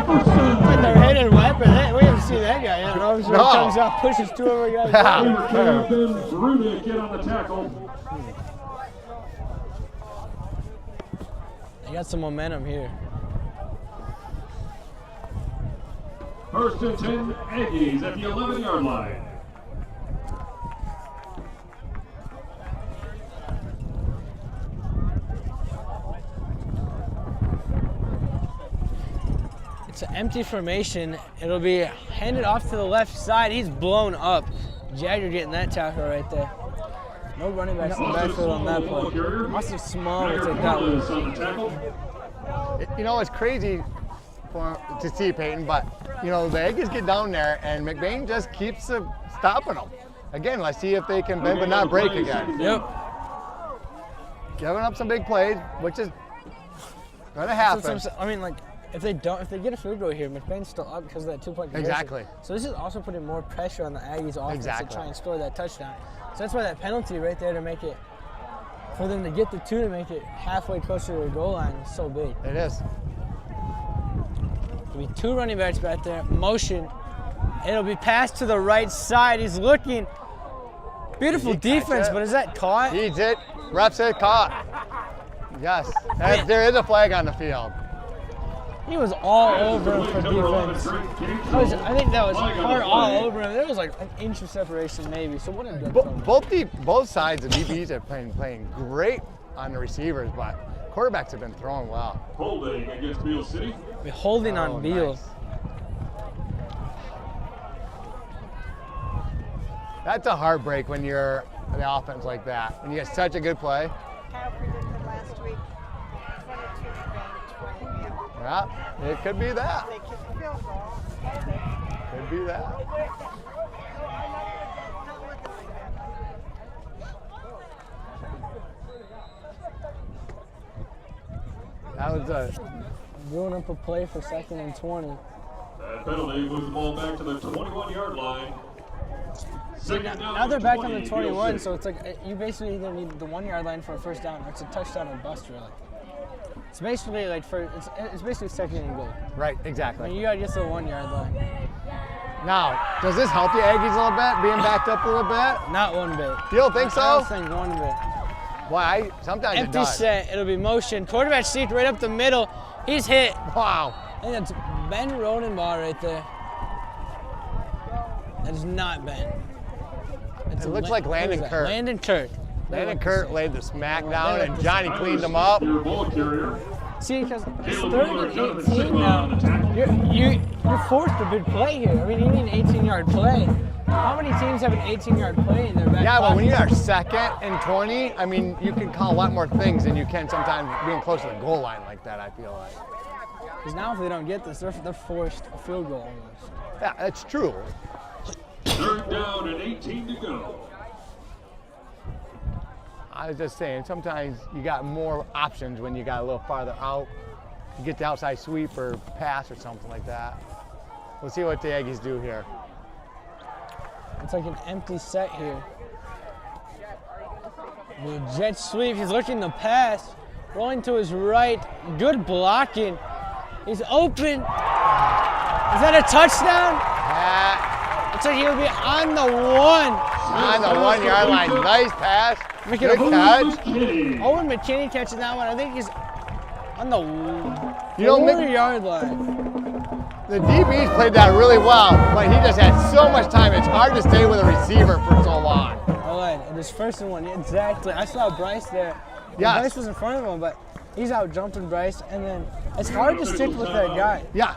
1st down. Like their headed weapon. We haven't seen that guy yet. All of a sudden No. he comes out, pushes 2 other guys. Haverkamp and Brudick in on the tackle. They got some momentum here. 1st and 10, Aggies at the 11-yard line. It's an empty formation. It'll be handed off to the left side. He's blown up. Jagger getting that tackle right there. No running backs in the backfield on that play. Austin Small will take that one. on the tackle. You know, it's crazy to see, Peyton, but, you know, the Aggies get down there and McBain just keeps stopping them. Again, let's see if they can bend but not break again. Yep. Giving up some big plays, which is going to happen. I mean, like, if they get a field goal here, McBain's still up because of that 2-point conversion. Exactly. So this is also putting more pressure on the Aggies' offense to Exactly. try and score that touchdown. So that's why that penalty right there to make it, for them to get the 2 to make it halfway closer to the goal line is so big. It is. There'll be 2 running backs back there. Motion. It'll be passed to the right side. He's looking. Beautiful defense, but is that caught? He did. Ref said caught. Yes. There is a flag on the field. He was all over him for defense. I think that was hard all over him. There was like an inch of separation maybe. So what a good throw. Both sides of DBs are playing great on the receivers, but quarterbacks have been throwing well. Holding against Beal City. We're holding on Beal. Nice. That's a heartbreak when you're in the offense like that. And you get such a good play. Kyle predicted last week 22 McBain, 20 Beal. Yeah, it could be that. They kicked the field goal. Could be that. That was a Doing up a play for 2nd and 20. That penalty moves the ball back to the 21-yard line. Now they're back on the 21, so it's like you basically either need the 1-yard line for a first down or it's a touchdown or bust really. It's basically like it's basically 2nd and goal. right, I exactly. mean, you gotta get to the 1-yard line. Now, does this help the Aggies a little bit, being backed up a little bit? Not one bit. You don't think I so? don't think one bit. Why? Sometimes it Empty does. set, it'll be motion. Quarterback sneaked right up the middle. He's hit. Wow. I think that's Ben Rodenbaugh right there. That is not Ben. It looks like Landon Kirk. Landon Kirk. Landon Kirk laid the smack down and Johnny cleaned him up. Your ball carrier. See, because it's 3rd and 18 now. You're forced a big play here. I mean, you need an 18-yard play. How many teams have an 18-yard play in their back Yeah, but pocket? when you are 2nd and 20, I mean, you can call a lot more things than you can sometimes being close to the goal line like that, I feel like. Because now if they don't get this, they're forced a field goal almost. Yeah, that's true. 3rd down and 18 to go. I was just saying, sometimes you got more options when you got a little farther out. You get the outside sweep or pass or something like that. We'll see what the Aggies do here. It's like an empty set here. The jet sweep, he's looking to pass. Rolling to his right, good blocking. He's open. Is that a touchdown? Yeah, Looks like he'll be on the 1. on the 1-yard line. Nice pass. Make it Good a catch. Owen McKinney catches that one. I think he's on the You know, 4-yard line. The DBs played that really well, but he just had so much time. It's hard to stay with a receiver for so long. All right, it is 1st and 1. Exactly. I saw Bryce there. Yes. Bryce was in front of him, but he's out jumping Bryce, and then it's hard to stick with that guy. Yeah,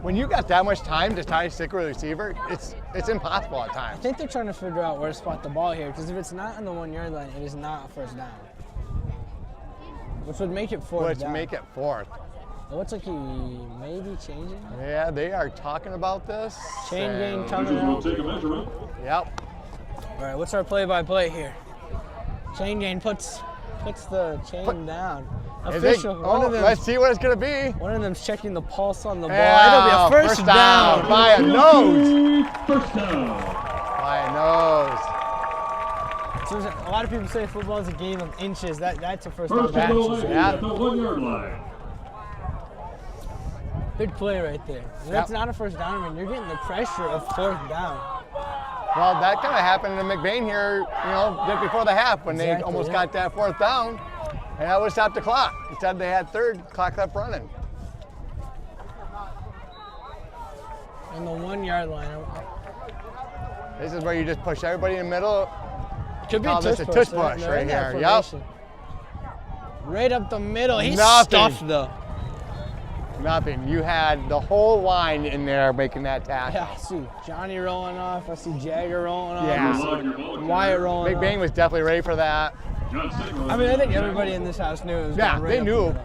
when you got that much time to try to stick with a receiver, it's impossible at I times. think they're trying to figure out where to spot the ball here, because if it's not on the 1-yard line, it is not a first down. Which would make it 4th Let's down. make it 4th. It looks like he may be changing. Yeah, they are talking about this. Chain gang and- coming We'll out. take a measurement. Yep. All right, what's our play-by-play here? Chain gang puts the chain down. Is it- Official. let's see what it's going to be. One of them's checking the pulse on the ball. Yeah, It'll be a first down. by a nose. First down. By a nose. So a lot of people say football is a game of inches. That's a first down. First and goal Yeah. at the 1-yard line. Big play right there. That's not a first down. I mean, you're getting the pressure of 4th down. Well, that kind of happened to McBain here, just before the half when they Exactly, almost yeah. got that 4th down. And that would stop the clock. Instead, they had 3rd, clock left running. On the 1-yard line. This is where you just push everybody in the middle. Could be Call a this tush a tush push. push They're right in that here. Yep. formation. Right up the middle. He's Nothing. stuffed though. Nothing. You had the whole line in there making that tackle. Yeah, I see Johnny rolling off. I see Jagger rolling off. Yeah. I see Wyatt rolling McBain off. was definitely ready for that. I mean, I think everybody in this house knew it was Yeah, going right they up knew. the middle.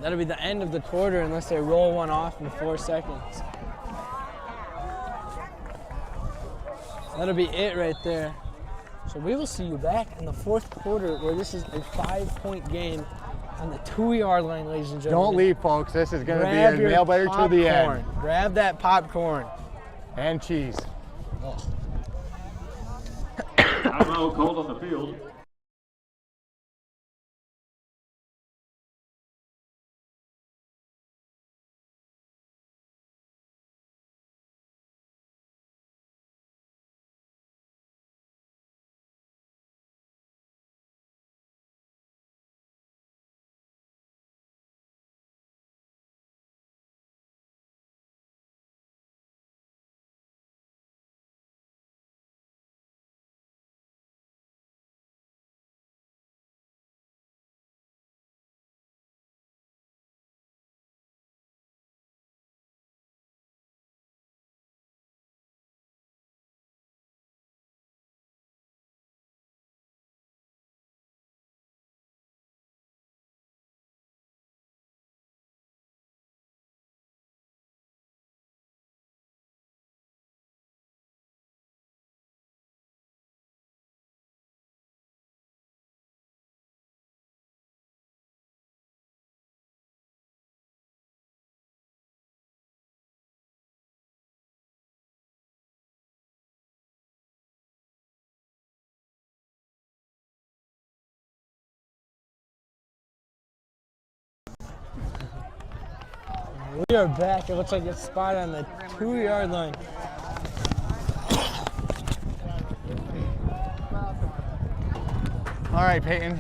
That'll be the end of the quarter unless they roll one off in 4 seconds. That'll be it right there. So we will see you back in the fourth quarter where this is a 5-point game on the 2-yard line, ladies and gentlemen. Don't leave, folks. This is going to be a nail biter to the end. Grab that popcorn. And cheese. Timeout called on the field. We are back. It looks like it's spot on the 2-yard line. All right, Peyton.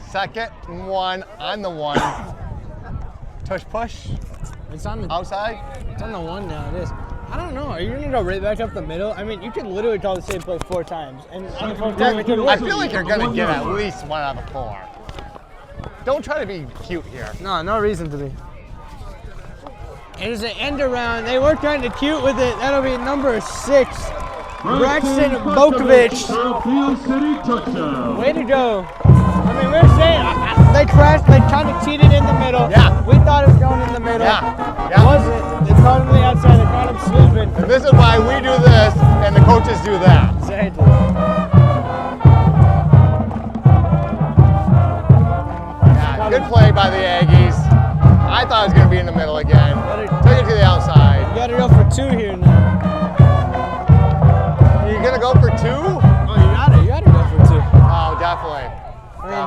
2nd and 1 on the 1. Tush push. It's on the Outside. It's on the 1 now. It is. I don't know. Are you gonna go right back up the middle? I mean, you can literally call the same play 4 times, and on the 4th time it could I work. feel like you're going to get at least 1 out of 4. Don't try to be cute here. No reason to be. It is an end around. They were kind of cute with it. That'll be number 6. Braxton Bokovic. Beal City touchdown. Way to go. I mean, we were saying, they kind of cheated in the middle. Yeah. We thought it was going in the middle. Yeah. It wasn't. They caught him on the outside. They caught him slipping. And this is why we do this and the coaches do that. Exactly. Yeah, good play by the Aggies. I thought it was going to be in the middle again. Took it to the outside. You got to go for 2 here now. You're going to go for 2? Oh, you got to go for 2. Oh, definitely. I mean,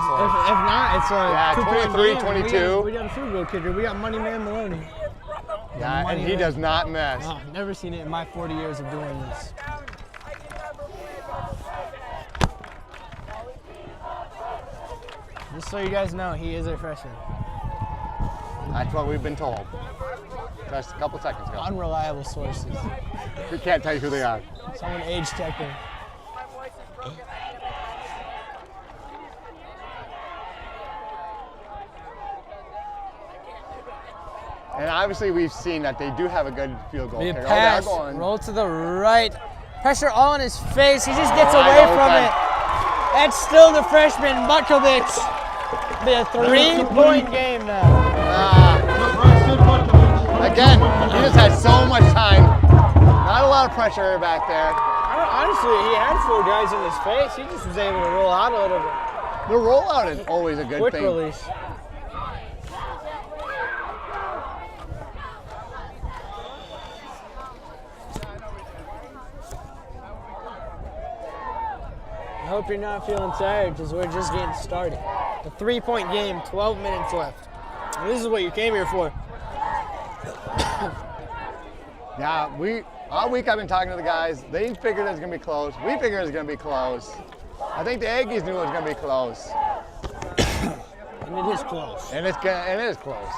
if not, it's a 23, 22. We got a field goal kicker. We got Money Man Maloney. Yeah, and he does not miss. Oh, never seen it in my 40 years of doing this. Just so you guys know, he is a freshman. That's what we've been told. Just a couple seconds ago. Unreliable sources. We can't tell you who they are. Someone age checking. And obviously we've seen that they do have a good field goal The kicker. pass, Oh, they're going. roll to the right. Pressure all in his face. He just gets Wide away from open. it. That's still the freshman, Bukovic. Be a 3-point game now. Again, he just had so much time. Not a lot of pressure back there. Honestly, he had 4 guys in his face. He just was able to roll out a little bit. The rollout is always a good Quick thing. release. I hope you're not feeling tired because we're just getting started. A 3-point game, 12 minutes left. And this is what you came here for. Yeah, all week I've been talking to the guys. They figured it was going to be close. We figured it was going to be close. I think the Aggies knew it was going to be close. And it is close. And it is close.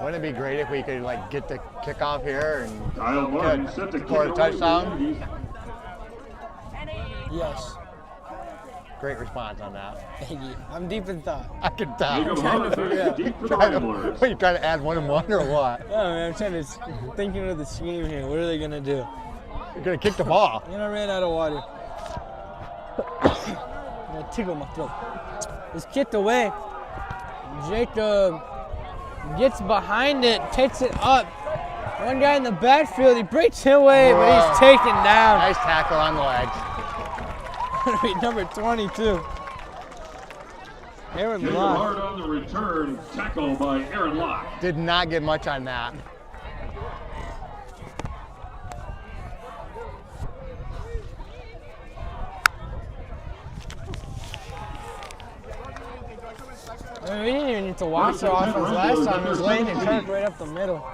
Wouldn't it be great if we could get the kickoff here and Kyle Martin set to score a kick touchdown? Yes. Great response on that. Thank you. I'm deep in thought. I can tell. Jacob trying to Hartman, figure out. deep for the What Ramblers. are you trying to add 1 and 1 or what? No, man, I'm trying to thinking of the scheme here. What are they gonna do? You're gonna kick the ball. And I ran out of water. That tickle my throat. It's kicked away. Jacob gets behind it, takes it up. One guy in the backfield, he breaks him away, but he's taken down. Nice tackle on the legs. Number 22. Aaron Jacob Locke. Hart on the return, tackle by Aaron Locke. Did not get much on that. I mean, we didn't even need to watch their offense last time. It was Landon Kirk right up the middle.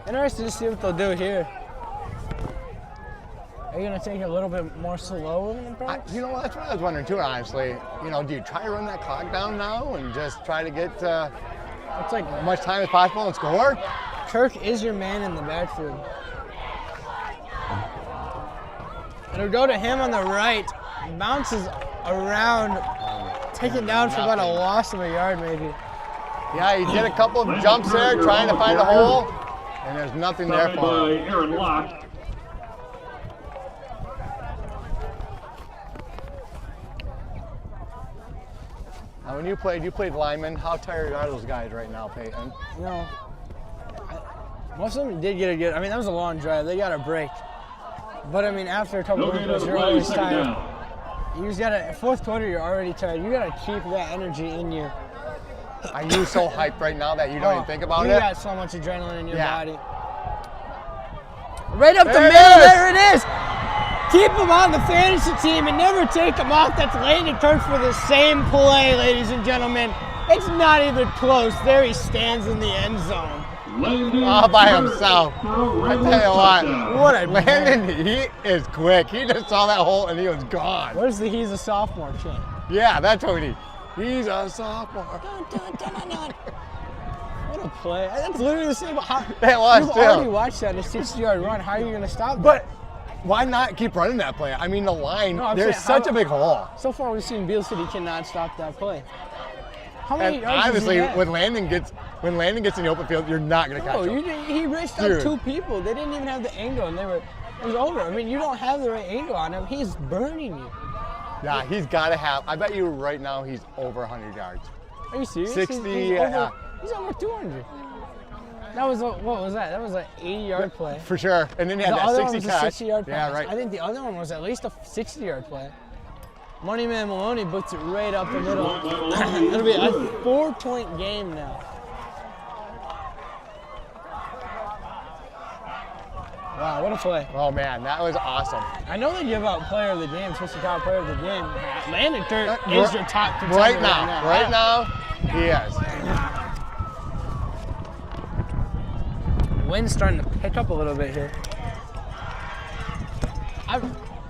Interested to see what they'll do here. Are you going to take it a little bit more slow with an approach? You know, that's what I was wondering too, honestly. You know, do you try to run that clock down now and just try to get It's like as much time as possible and score? Kirk is your man in the backfield. It'll go to him on the right. Bounces around, taken down for about a loss of a yard maybe. Yeah, he did a couple of jumps there trying to find a hole, and there's nothing there Signed for by him. Aaron Locke. Now, when you played lineman. How tired are those guys right now, Peyton? You know, most of them did get a good. I mean, that was a long drive. They got a break. But I mean, after a couple No of gain on minutes, the you're play, always second tired. down. You just gotta. Fourth quarter, you're already tired. You gotta keep that energy in you. Are you so hyped right now that you don't even think about you it? got so much adrenaline in your Yeah. body. Right up the There it middle, is. there it is. Keep him on the fantasy team and never take him off. That's Landon Kirk for the same play, ladies and gentlemen. It's not even close. There he stands in the end zone. Landon All by Kirk himself. for a I tell Ramblers you what, touchdown. What a Landon, he is quick. He just saw that hole and he was gone. Where's the he's a sophomore chant? Yeah, that's what we need. He's a sophomore. What a play. That's literally the same. How, That was, you've too. already watched that, a 60-yard run. How are you going to stop that? But why not keep running that play? I mean, the line, No, I'm there's saying, such how- a big hole. So far, we've seen Beal City cannot stop that play. How many And yards honestly, does he have? when Landon gets in the open field, you're not going to catch No, him. he raced up Dude. 2 people. They didn't even have the angle, and it was over. I mean, you don't have the right angle on him. He's burning you. Yeah, he's got to have. I bet you right now he's over 100 yards. Are you serious? 60, He's yeah. He's over 200. That was what was that? That was an 80-yard play. For sure. And then he had The that other 60 one was catch. a 60-yard Yeah, pass. right. I think the other one was at least a 60-yard play. Moneyman Maloney books it right up the middle. It'll be a 4-point game now. Wow, what a play. Oh, man, that was awesome. I know they give out player of the game, supposed to top player of the game. Landon Kirk is your top contender Right now, he is. Wind's starting to pick up a little bit here. I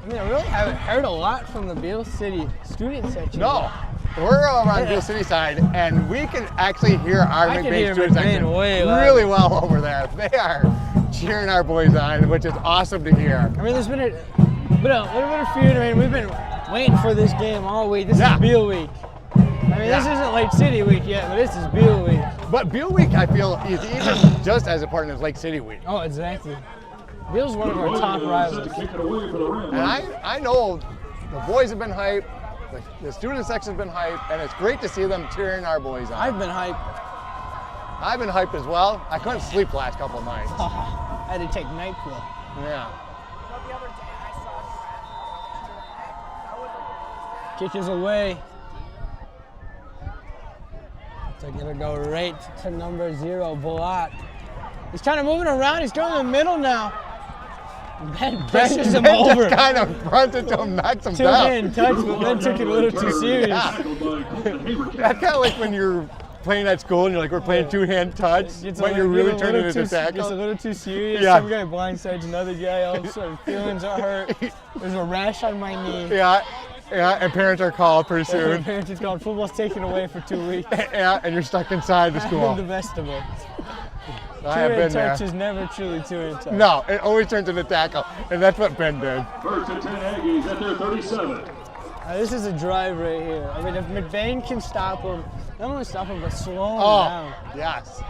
really haven't heard a lot from the Beal City student section. No, we're over on Beal City side, and we can actually hear our I can McBain hear student McBain section way louder. really well over there. They are cheering our boys on, which is awesome to hear. I mean, there's been a little bit of feud. I mean, we've been waiting for this game all week. This Yeah. is Beal week. I mean, this isn't Lake City week yet, but this is Beal week. But Beal Week, I feel, is even just as important as Lake City Week. Oh, exactly. Beal's one of our top rivals. Kick it away for the Ramblers. And I know the boys have been hyped, the student section's been hyped, and it's great to see them cheering our boys on. I've been hyped. I've been hyped as well. I couldn't sleep the last couple of nights. I had to take NyQuil. Yeah. Kick is away. So gonna go right to number 0, Block. He's kind of moving around. He's going in the middle now. Ben pushes him Ben over. just kind of fronted to him, knocked him Two down. hand touch, but Ben took it a little too serious. Tackled by Colton Havercat. That's kind of like when you're playing at school and you're like, we're playing two-hand touch, Gets but a you're little- really turning it gets into a tackle. little too serious. Yeah. Some guy blindsides another guy. All of a sudden, feelings are hurt. There's a rash on my knee. Yeah, and parents are called pretty My soon. parents is gone. Football's taken away for 2 weeks. Yeah, and you're stuck inside the I'm school. the best of it. I have been Two-hand there. touch is never truly two-hand touch. No, it always turns into tackle, and that's what Ben did. First and 10 Aggies at their 37. This is a drive right here. I mean, if McBain can stop him, not only stop him, but slow him down. Yes.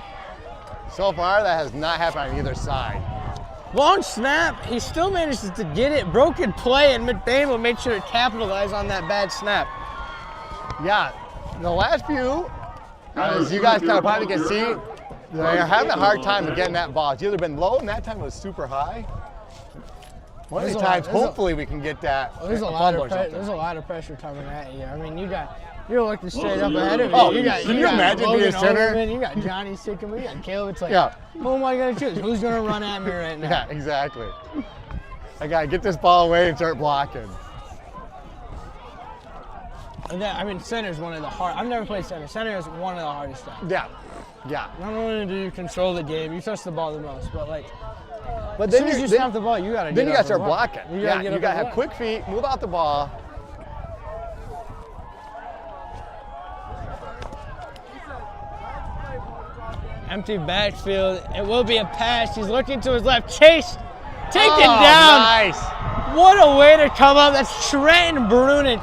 So far, that has not happened on either side. Long snap, he still manages to get it. Broken play, and McBain will make sure to capitalize on that bad snap. Yeah, the last few, as you guys kind of probably can see, they're having a hard time of getting that ball. It's either been low, and that time it was super high. One of these times, hopefully, we can get that. There's a lot of pressure coming at you. I mean, you're looking straight up ahead of you. Can you imagine being a center? You got Johnny sticking me. You got Caleb. It's like, who am I gonna choose? Who's gonna run at me right now? Yeah, exactly. I gotta get this ball away and start blocking. And I mean, center is one of the hard. I've never played center. Center is one of the hardest stuff. Yeah. Not only do you control the game, you touch the ball the most, but like. But then as soon as you snap the ball, you gotta. Then you gotta start blocking. You gotta have quick feet, move out the ball. Empty backfield. It will be a pass. He's looking to his left. Chased. Taken down. Nice. What a way to come up. That's Trenton Brunin.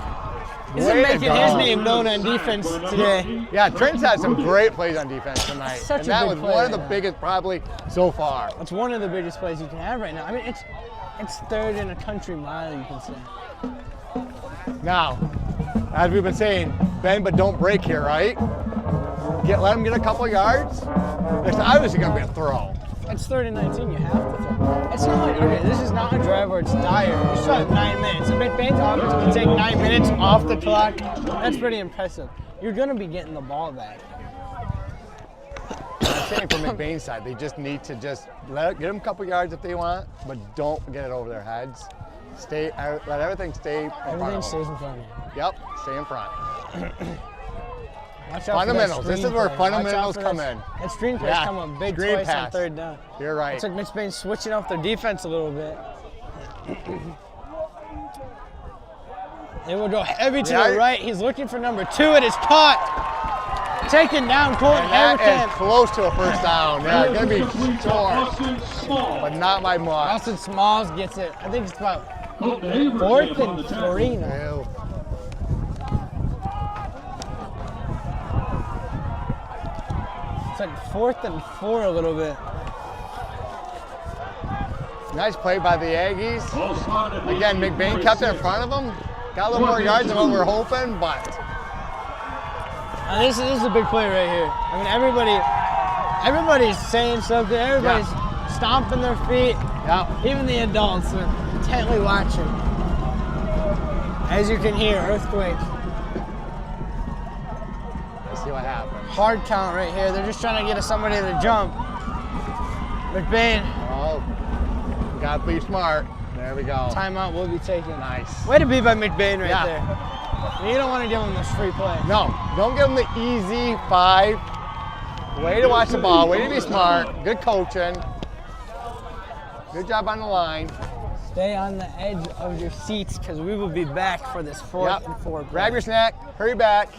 He's making his name known on defense today. Yeah, Trent's had some great plays on defense tonight. Such that a was big play one of the biggest probably so far. It's one of the biggest plays you can have right now. I mean, it's third in a country mile, you can say. Now, as we've been saying, bend but don't break here, right? Let him get a couple yards. There's obviously going to be a throw. It's 3rd and 19. You have to throw. It's not like, okay, this is not a drive where it's dire. You still have 9 minutes. If McBain's offense can take 9 minutes off the clock, that's pretty impressive. You're going to be getting the ball back. I'm saying from McBain's side, they just need to get them a couple yards if they want, but don't get it over their heads. Let everything stay in front of them. Everything stays in front of you. Yep, stay in front. Watch out fundamentals. For this is where fundamentals come in. That screen pass come up big twice on 3rd down. You're right. It's like McBain switching off their defense a little bit. They will go heavy to the right. He's looking for number 2. It is caught. Taken down, Colton That is close to a first down. Yeah, it's going to be short, but not by much. Austin Smalls gets it. I think it's about 4th and 3 now. It's like 4th and 4 a little bit. Nice play by the Aggies. Again, McBain kept it in front of them. Got a little more yards than what we were hoping, but. This is a big play right here. I mean, everybody's saying something. Everybody's stomping their feet. Yeah. Even the adults are intently watching. As you can hear, earthquake. Let's see what happens. Hard count right here. They're just trying to get somebody to jump. McBain. Oh, gotta be smart. There we go. Timeout will be taken. Nice. Way to be by McBain right there. You don't want to give him this free play. No, don't give him the easy 5. Way to watch the ball. Way to be smart. Good coaching. Good job on the line. Stay on the edge of your seats because we will be back for this 4th and 4 play. Grab your snack. Hurry back.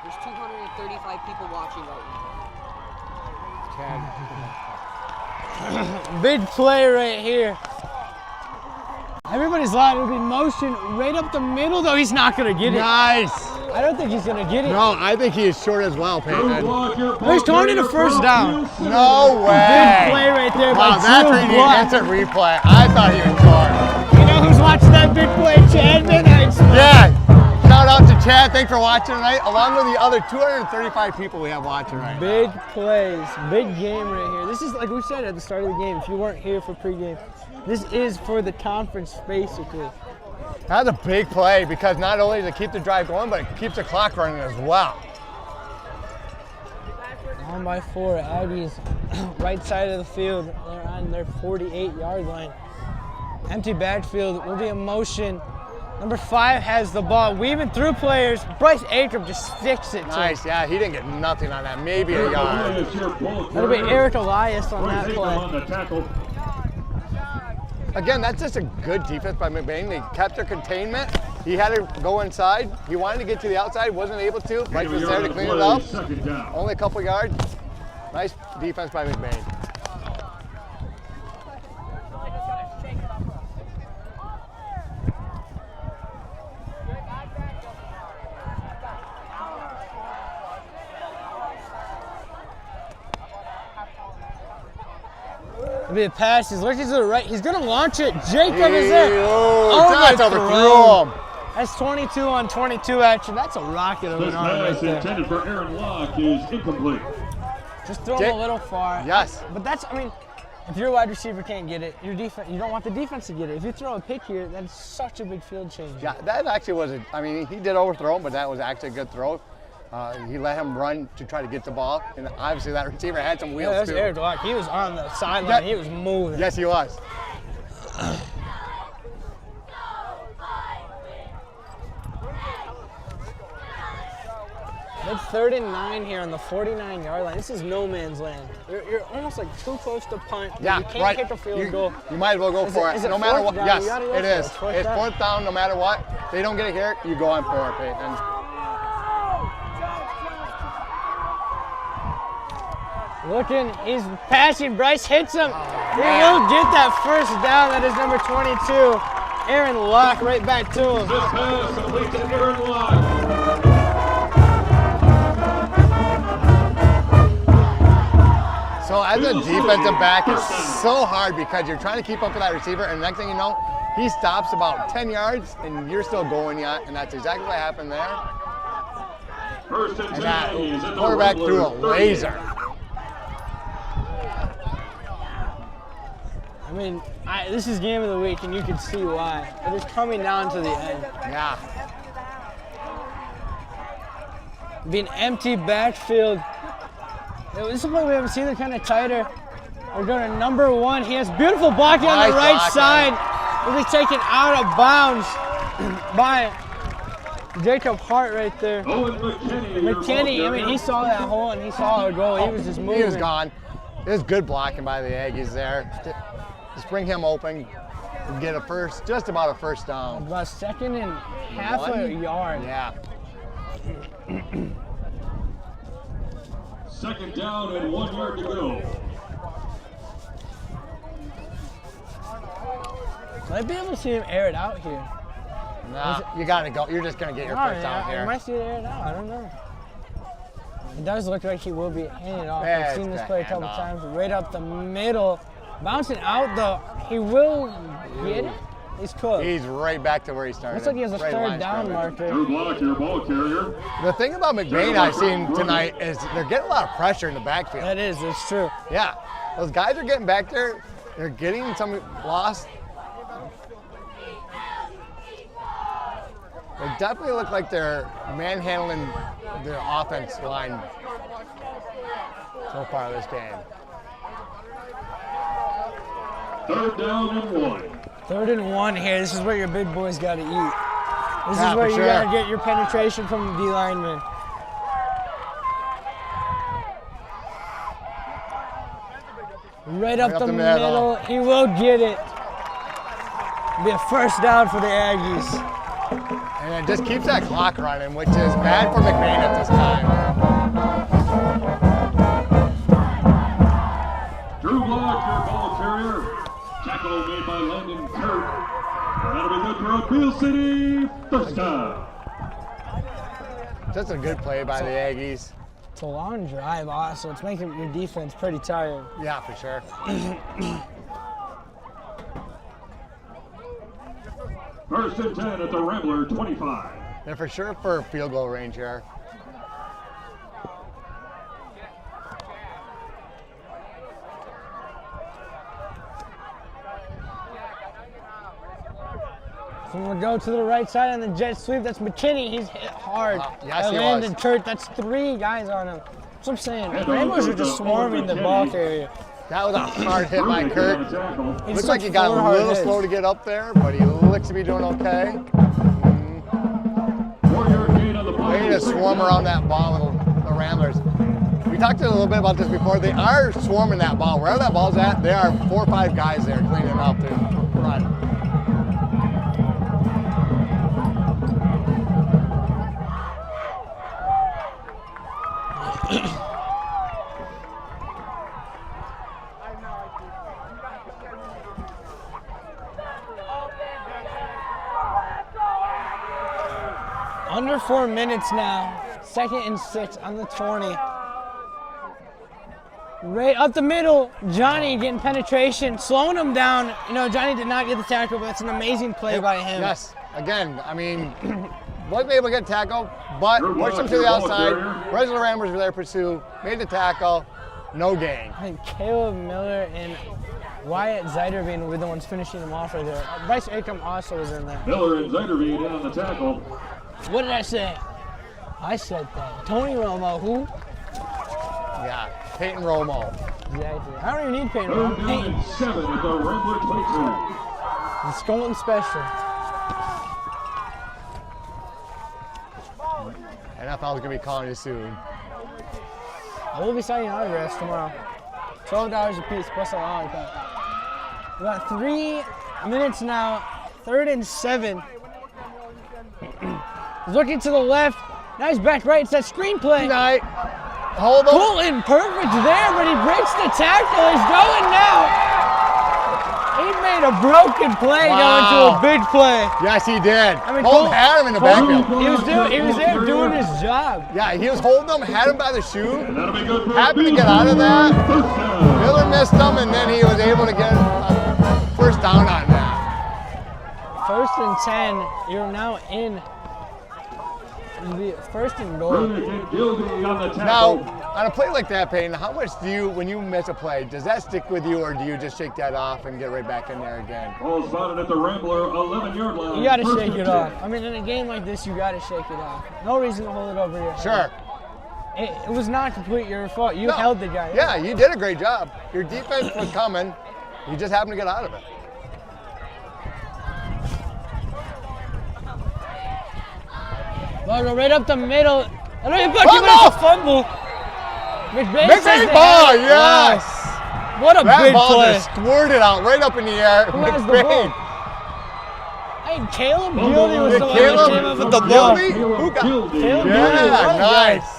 There's 235 people watching right now. Big play right here. Everybody's loud. It'll be motion right up the middle, though. He's not going to get it. Nice. I don't think he's going to get it. No, I think he is short as well, Peyton. He's throwing it a first down. No way. Big play right there Wow, by that's Drew an Block. instant replay. I thought he was short. You know who's watching that big play? Chad Midnight. Yeah. Shout out to Chad, thanks for watching tonight, along with the other 235 people we have watching right now. Big plays, big game right here. This is like we said at the start of the game. If you weren't here for pregame, this is for the conference basically. That's a big play because not only does it keep the drive going, but it keeps the clock running as well. On by 4, Aggies, right side of the field. They're on their 48-yard line. Empty backfield will be in motion. Number 5 has the ball, weaving through players. Bryce Aitken just sticks it to Nice, yeah, he didn't get nothing on that, maybe a yard. That'll be Eric Elias on that play. Again, that's just a good defense by McBain. They kept their containment. He had to go inside. He wanted to get to the outside, wasn't able to. Bryce was there to clean it up. Only a couple yards. Nice defense by McBain. It'll be a pass. He's looking to the right. He's going to launch it. Jacob is there. That's overthrew him. That's 22 on 22 action. That's a rocket of an arm right there. Intended for Aaron Locke is incomplete. Just throw him a little far. Yes. But that's, I mean, if your wide receiver can't get it, your defense, you don't want the defense to get it. If you throw a pick here, that's such a big field change. Yeah, that actually was I mean, he did overthrow him, but that was actually a good throw. He let him run to try to get the ball, and obviously that receiver had some wheels too. Eric Locke. He was on the sideline. He was moving. Yes, he was. It's 3rd and 9 here on the 49-yard line. This is no man's land. You're almost like too close to punt. Yeah, you can't kick a field goal. You might as well go for it, no matter what. Down? Yes, Go it is. for It's fourth down, no matter what. If they don't get it here, you go on for it, Peyton. Looking, he's passing. Bryce hits him. He will get that first down. That is number 22, Aaron Locke, right back to him. This pass complete to Aaron Locke. So as a defensive back, it's so hard because you're trying to keep up with that receiver, and the next thing you know, he stops about 10 yards, and you're still going yet, and that's exactly what happened there. First and 10. That quarterback threw a laser. I mean, this is game of the week, and you can see why. It is coming down to the end. Yeah. Being empty backfield. This is a play we haven't seen. They're kind of tighter. We're going to number 1. He has beautiful blocking on the right side. Will be taken out of bounds by Jacob Hart right there. McKinney, I mean, he saw that hole and he saw a goal. He was just moving. He was gone. It was good blocking by the Aggies there. Just bring him open and get a first, just about a first down. About 2nd and half a yard. Yeah. 2nd down and 1 yard to go. Might be able to see him air it out here. Nah, you gotta go. You're just gonna get your first down I here. might see it air it out. I don't know. It does look like he will be handing off. Yeah, I've seen this play a couple handoff. times. Right up the middle. Bouncing out though. He will get it. He's close. He's right back to where he started. Looks like he has a Right 3rd line down scrimmage. marker. Drew Block, your ball carrier. The thing about McBain I've seen tonight is they're getting a lot of pressure in the backfield. It's true. Yeah, those guys are getting back there. They're getting some lost. They definitely look like they're manhandling their offense line so far this game. 3rd down and 1. 3rd and 1 here. This is where your big boys got to eat. This Yeah, is where for you sure. got to get your penetration from the D lineman. Right up the middle. He will get it. Be a first down for the Aggies. And it just keeps that clock running, which is bad for McBain at this time. Drew Block, your ball carrier. Tackle made by Landon Kirk. That'll be good for a Beal City first down. Just a good play by the Aggies. It's a long drive also. It's making your defense pretty tired. Yeah, for sure. First and 10 at the Rambler 25. They're for sure for field goal range here. Someone will go to the right side on the jet sweep. That's McKinney. He's hit hard. Yes, he Landon was. Kirk. That's 3 guys on him. That's what I'm saying. The Ramblers are just swarming the ball carrier. That was a hard hit by Kirk. He Looks took like he got 4 a hard little hits. slow to get up there, but he looks to be doing okay. They need to swarm around that ball, the Ramblers. We talked a little bit about this before. They are swarming that ball. Wherever that ball's at, there are 4 or 5 guys there cleaning up the front. Under 4 minutes now. 2nd and 6 on the 20. Right up the middle, Johnny getting penetration, slowing him down. You know, Johnny did not get the tackle, but that's an amazing play by him. Yes, again, I mean, wasn't able to get tackled, but pushed him to the outside. Rest of the Ramblers were there to pursue, made the tackle, no gain. I think Caleb Miller and Wyatt Zeiderveen were the ones finishing him off right there. Bryce Acom also was in there. Miller and Zeiderveen in on the tackle. What did I say? I said that. Tony Romo, who? Yeah, Peyton Romo. Exactly. I don't even need Peyton Third Romo. down Peyton. and 7 at the Rambler 22. The Scotland Special. NFL is going to be calling you soon. I will be signing autographs tomorrow. $12 a piece plus a lollipop. We got 3 minutes now. 3rd and 7. Looking to the left. Nice back right. It's that screenplay. Night. Hold on. Pulling perfect there, but he breaks the tackle. He's going now. He made a broken play going to a big play. Yes, he did. I mean, Holden had him in the backfield. He was there doing his job. Yeah, he was holding him, had him by the shoe. That'll be good for Happy to Beal get out of that. City. First down. Miller missed him, and then he was able to get a first down on that. 1st and 10. You're now in the 1st and goal. Brilliant Gildy on the tackle. Now, on a play like that, Payne, how much do you, when you miss a play, does that stick with you, or do you just shake that off and get right back in there again? Ball spotted at the Rambler 11-yard line. You gotta First shake and it 10. off. I mean, in a game like this, you gotta shake it off. No reason to hold it over your head. Sure. It was not completely your fault. You No. held the guy. Yeah, you did a great job. Your defense was coming. You just happened to get out of it. Ball go right up the middle. I don't even think a fumble. McBain says McBain the ball, head. yes. What a That big ball play. just squirted out right up in the air. Who has the McBain. ball? Hey, Caleb Gildy was the one Caleb that came up with the ball. Gildy? Who got- Caleb Gildy. Yeah, What a nice.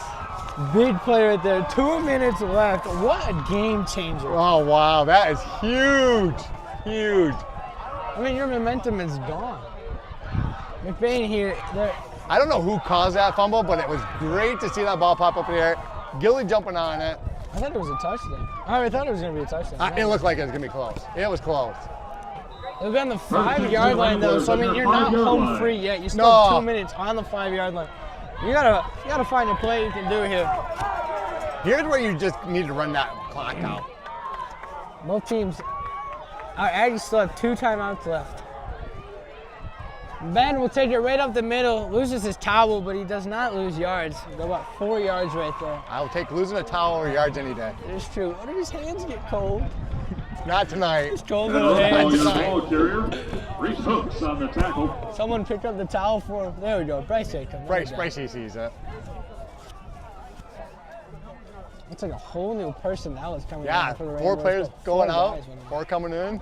Big play right there. 2 minutes left. What a game changer. Oh, wow, that is huge. Huge. I mean, your momentum is gone. McBain here. I don't know who caused that fumble, but it was great to see that ball pop up in the air. Gilly jumping on it. I thought it was a touchdown. I thought it was going to be a touchdown. It looked like it was going to be close. It was close. It was on the 5-yard line though, so I mean you're not home free yet. You still have 2 minutes on the 5-yard line. You gotta find a play you can do here. Here's where you just need to run that clock out. Both teams, our Aggies still have 2 timeouts left. Ben will take it right up the middle, loses his towel, but he does not lose yards. Go about 4 yards right there. I'll take losing a towel or yards any day. It is true. What if his hands get cold? Not tonight. It's cold And little the hands. ball carrier. Reese Hooks on the tackle. Someone picked up the towel for him. There we go. Bryce Acom. Bryce sees it. It's like a whole new personnel is coming Yeah, in for the 4 Ramblers. players 4 going guys out, went in. 4 coming in.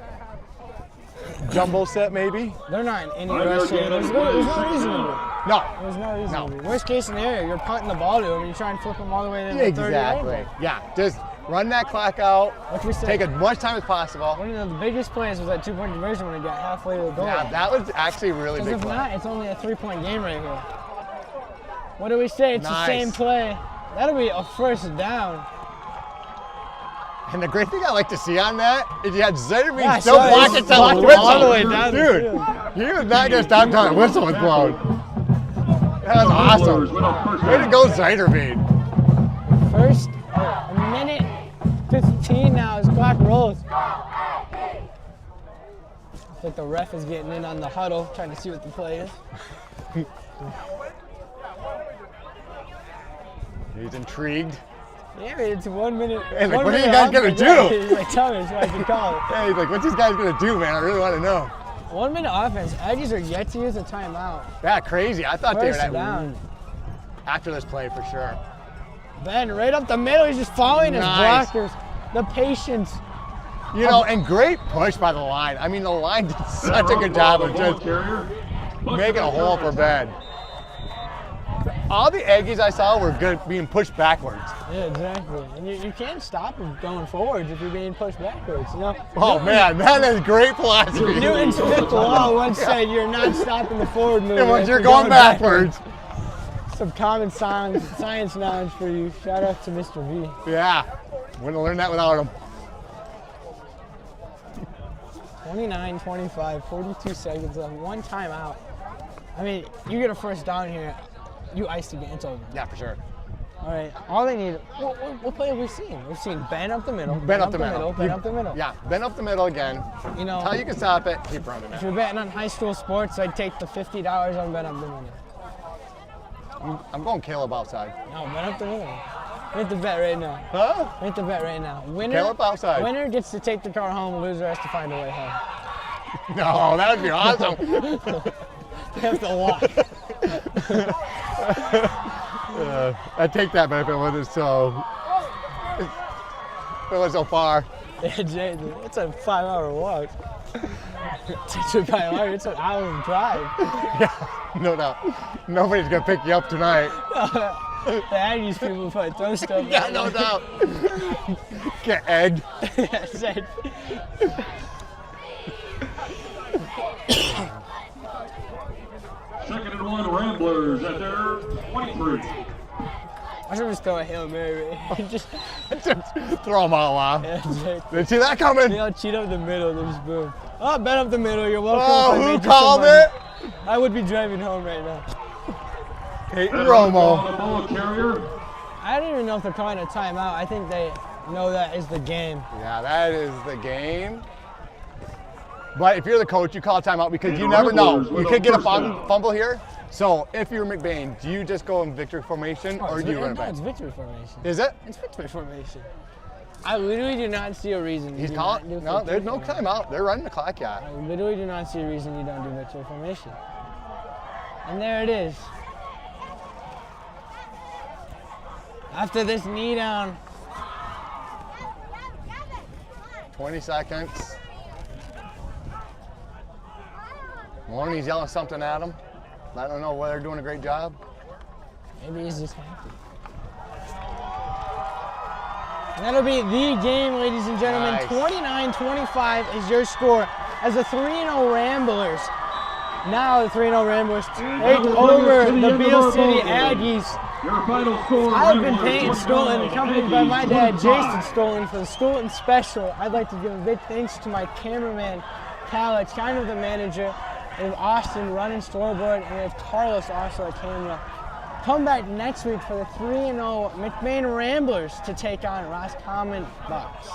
Jumbo set maybe? They're not in any Five-yard rush here. gain There's on no reason second to down. do. No. There's no reason No. to do. Worst case scenario, you're punting the ball to him and you try and flip him all the way to the 30 Exactly. Yeah, just run that clock out. Like we said, Take as much time as possible. one of the biggest plays was that 2-point conversion when it got halfway to the goal. Yeah, that was actually a really Because big if play. not, it's only a 3-point game right here. What do we say? It's Nice. the same play. That'll be a first down. And the great thing I like to see on that is you had Zeiderveen Yeah, I still saw it. blocking He's till the blocking whistle. all the way down the Dude, field. he was not going to stop until the whistle was blown. That was awesome. Ramblers with a first Way to down. go, Ziderbean. First, a minute 15 now as clock rolls. I think the ref is getting in on the huddle, trying to see what the play is. He's intrigued. Yeah, it's 1 minute. Hey, like, one what are you minute guys gonna offense. do? Yeah, he's like, tell me so I can call it. Hey, he's like, what's this guy's gonna do, man? I really want to know. 1 minute offense. Aggies are yet to use a timeout. Yeah, crazy. I thought they were First down. after this play for sure. Ben, right up the middle, he's just following his Nice. blockers. The patience. You know, and great push by the line. I mean, the line did such a good job of just making a hole for Ben. All the Aggies I saw were good being pushed backwards. Yeah, exactly. And you can't stop him going forwards if you're being pushed backwards, you know? Oh man, that is great philosophy. Newton's fifth law once said you're not stopping the forward movement. And once if you're going backwards. Some common science knowledge for you. Shout out to Mr. V. Yeah, wouldn't have learned that without him. 29-25, 42 seconds left, one timeout. I mean, you get a first down here, you ice the game, it's over. Yeah, for sure. All right, all they need, what play have we seen? We've seen Ben up the middle, Ben up the middle. Ben up the middle. Yeah, Ben up the middle again. You know, Until you can stop it, keep running if it. you're betting on high school sports, I'd take the $50 on Ben up the middle. I'm going Caleb outside. No, Ben up the middle. Hit the bet right now. Huh? Hit the bet right now. Caleb outside. Winner gets to take the car home, loser has to find a way home. No, that would be awesome. They have to walk. I'd take that, but if it wasn't so, far. Yeah, Jay, it's a 5-hour walk. It's an hour drive. Yeah, no doubt. Nobody's gonna pick you up tonight. The Aggies people probably throw stuff. Yeah, no doubt. Get egged. Yeah, Jay. Second and 1 Ramblers at their 23. I should just throw a Hail Mary. Just Throw them all off. yeah, Jay. Did you see that coming? They all cheat up the middle, then just boom. Oh, bet up the middle, you're welcome. Oh, if I who made you some called money. it? I would be driving home right now. Peyton The Romo. ball carrier. I don't even know if they're calling a timeout. I think they know that is the game. Yeah, that is the game. But if you're the coach, you call a timeout because you never know. You could get a fumble here. So if you're McBain, do you just go in victory formation or do you run it back? It's victory formation. Is it? It's victory formation. I literally do not see a reason. He's you calling. do not do No, victory there's no formation. timeout. They're running the clock, yeah. I literally do not see a reason you don't do victory formation. And there it is. After this knee down, 20 seconds. Maloney's yelling something at him. I don't know whether they're doing a great job. maybe he's just happy. And that'll be the game, ladies and gentlemen. Nice. 29-25 is your score as the 3-0 Ramblers. Now the 3-0 Ramblers take over the Beal City Aggies. Your final score. I've been Ramblers Peyton 29, Stolen, accompanied by my dad, 25. Jason Stolen, for the Stolen Special. I'd like to give a big thanks to my cameraman, Cal, kind of the manager. We have Austin running storyboard, and we have Carlos also at camera. Come back next week for the 3-0 McBain Ramblers to take on Roscommon Bucks.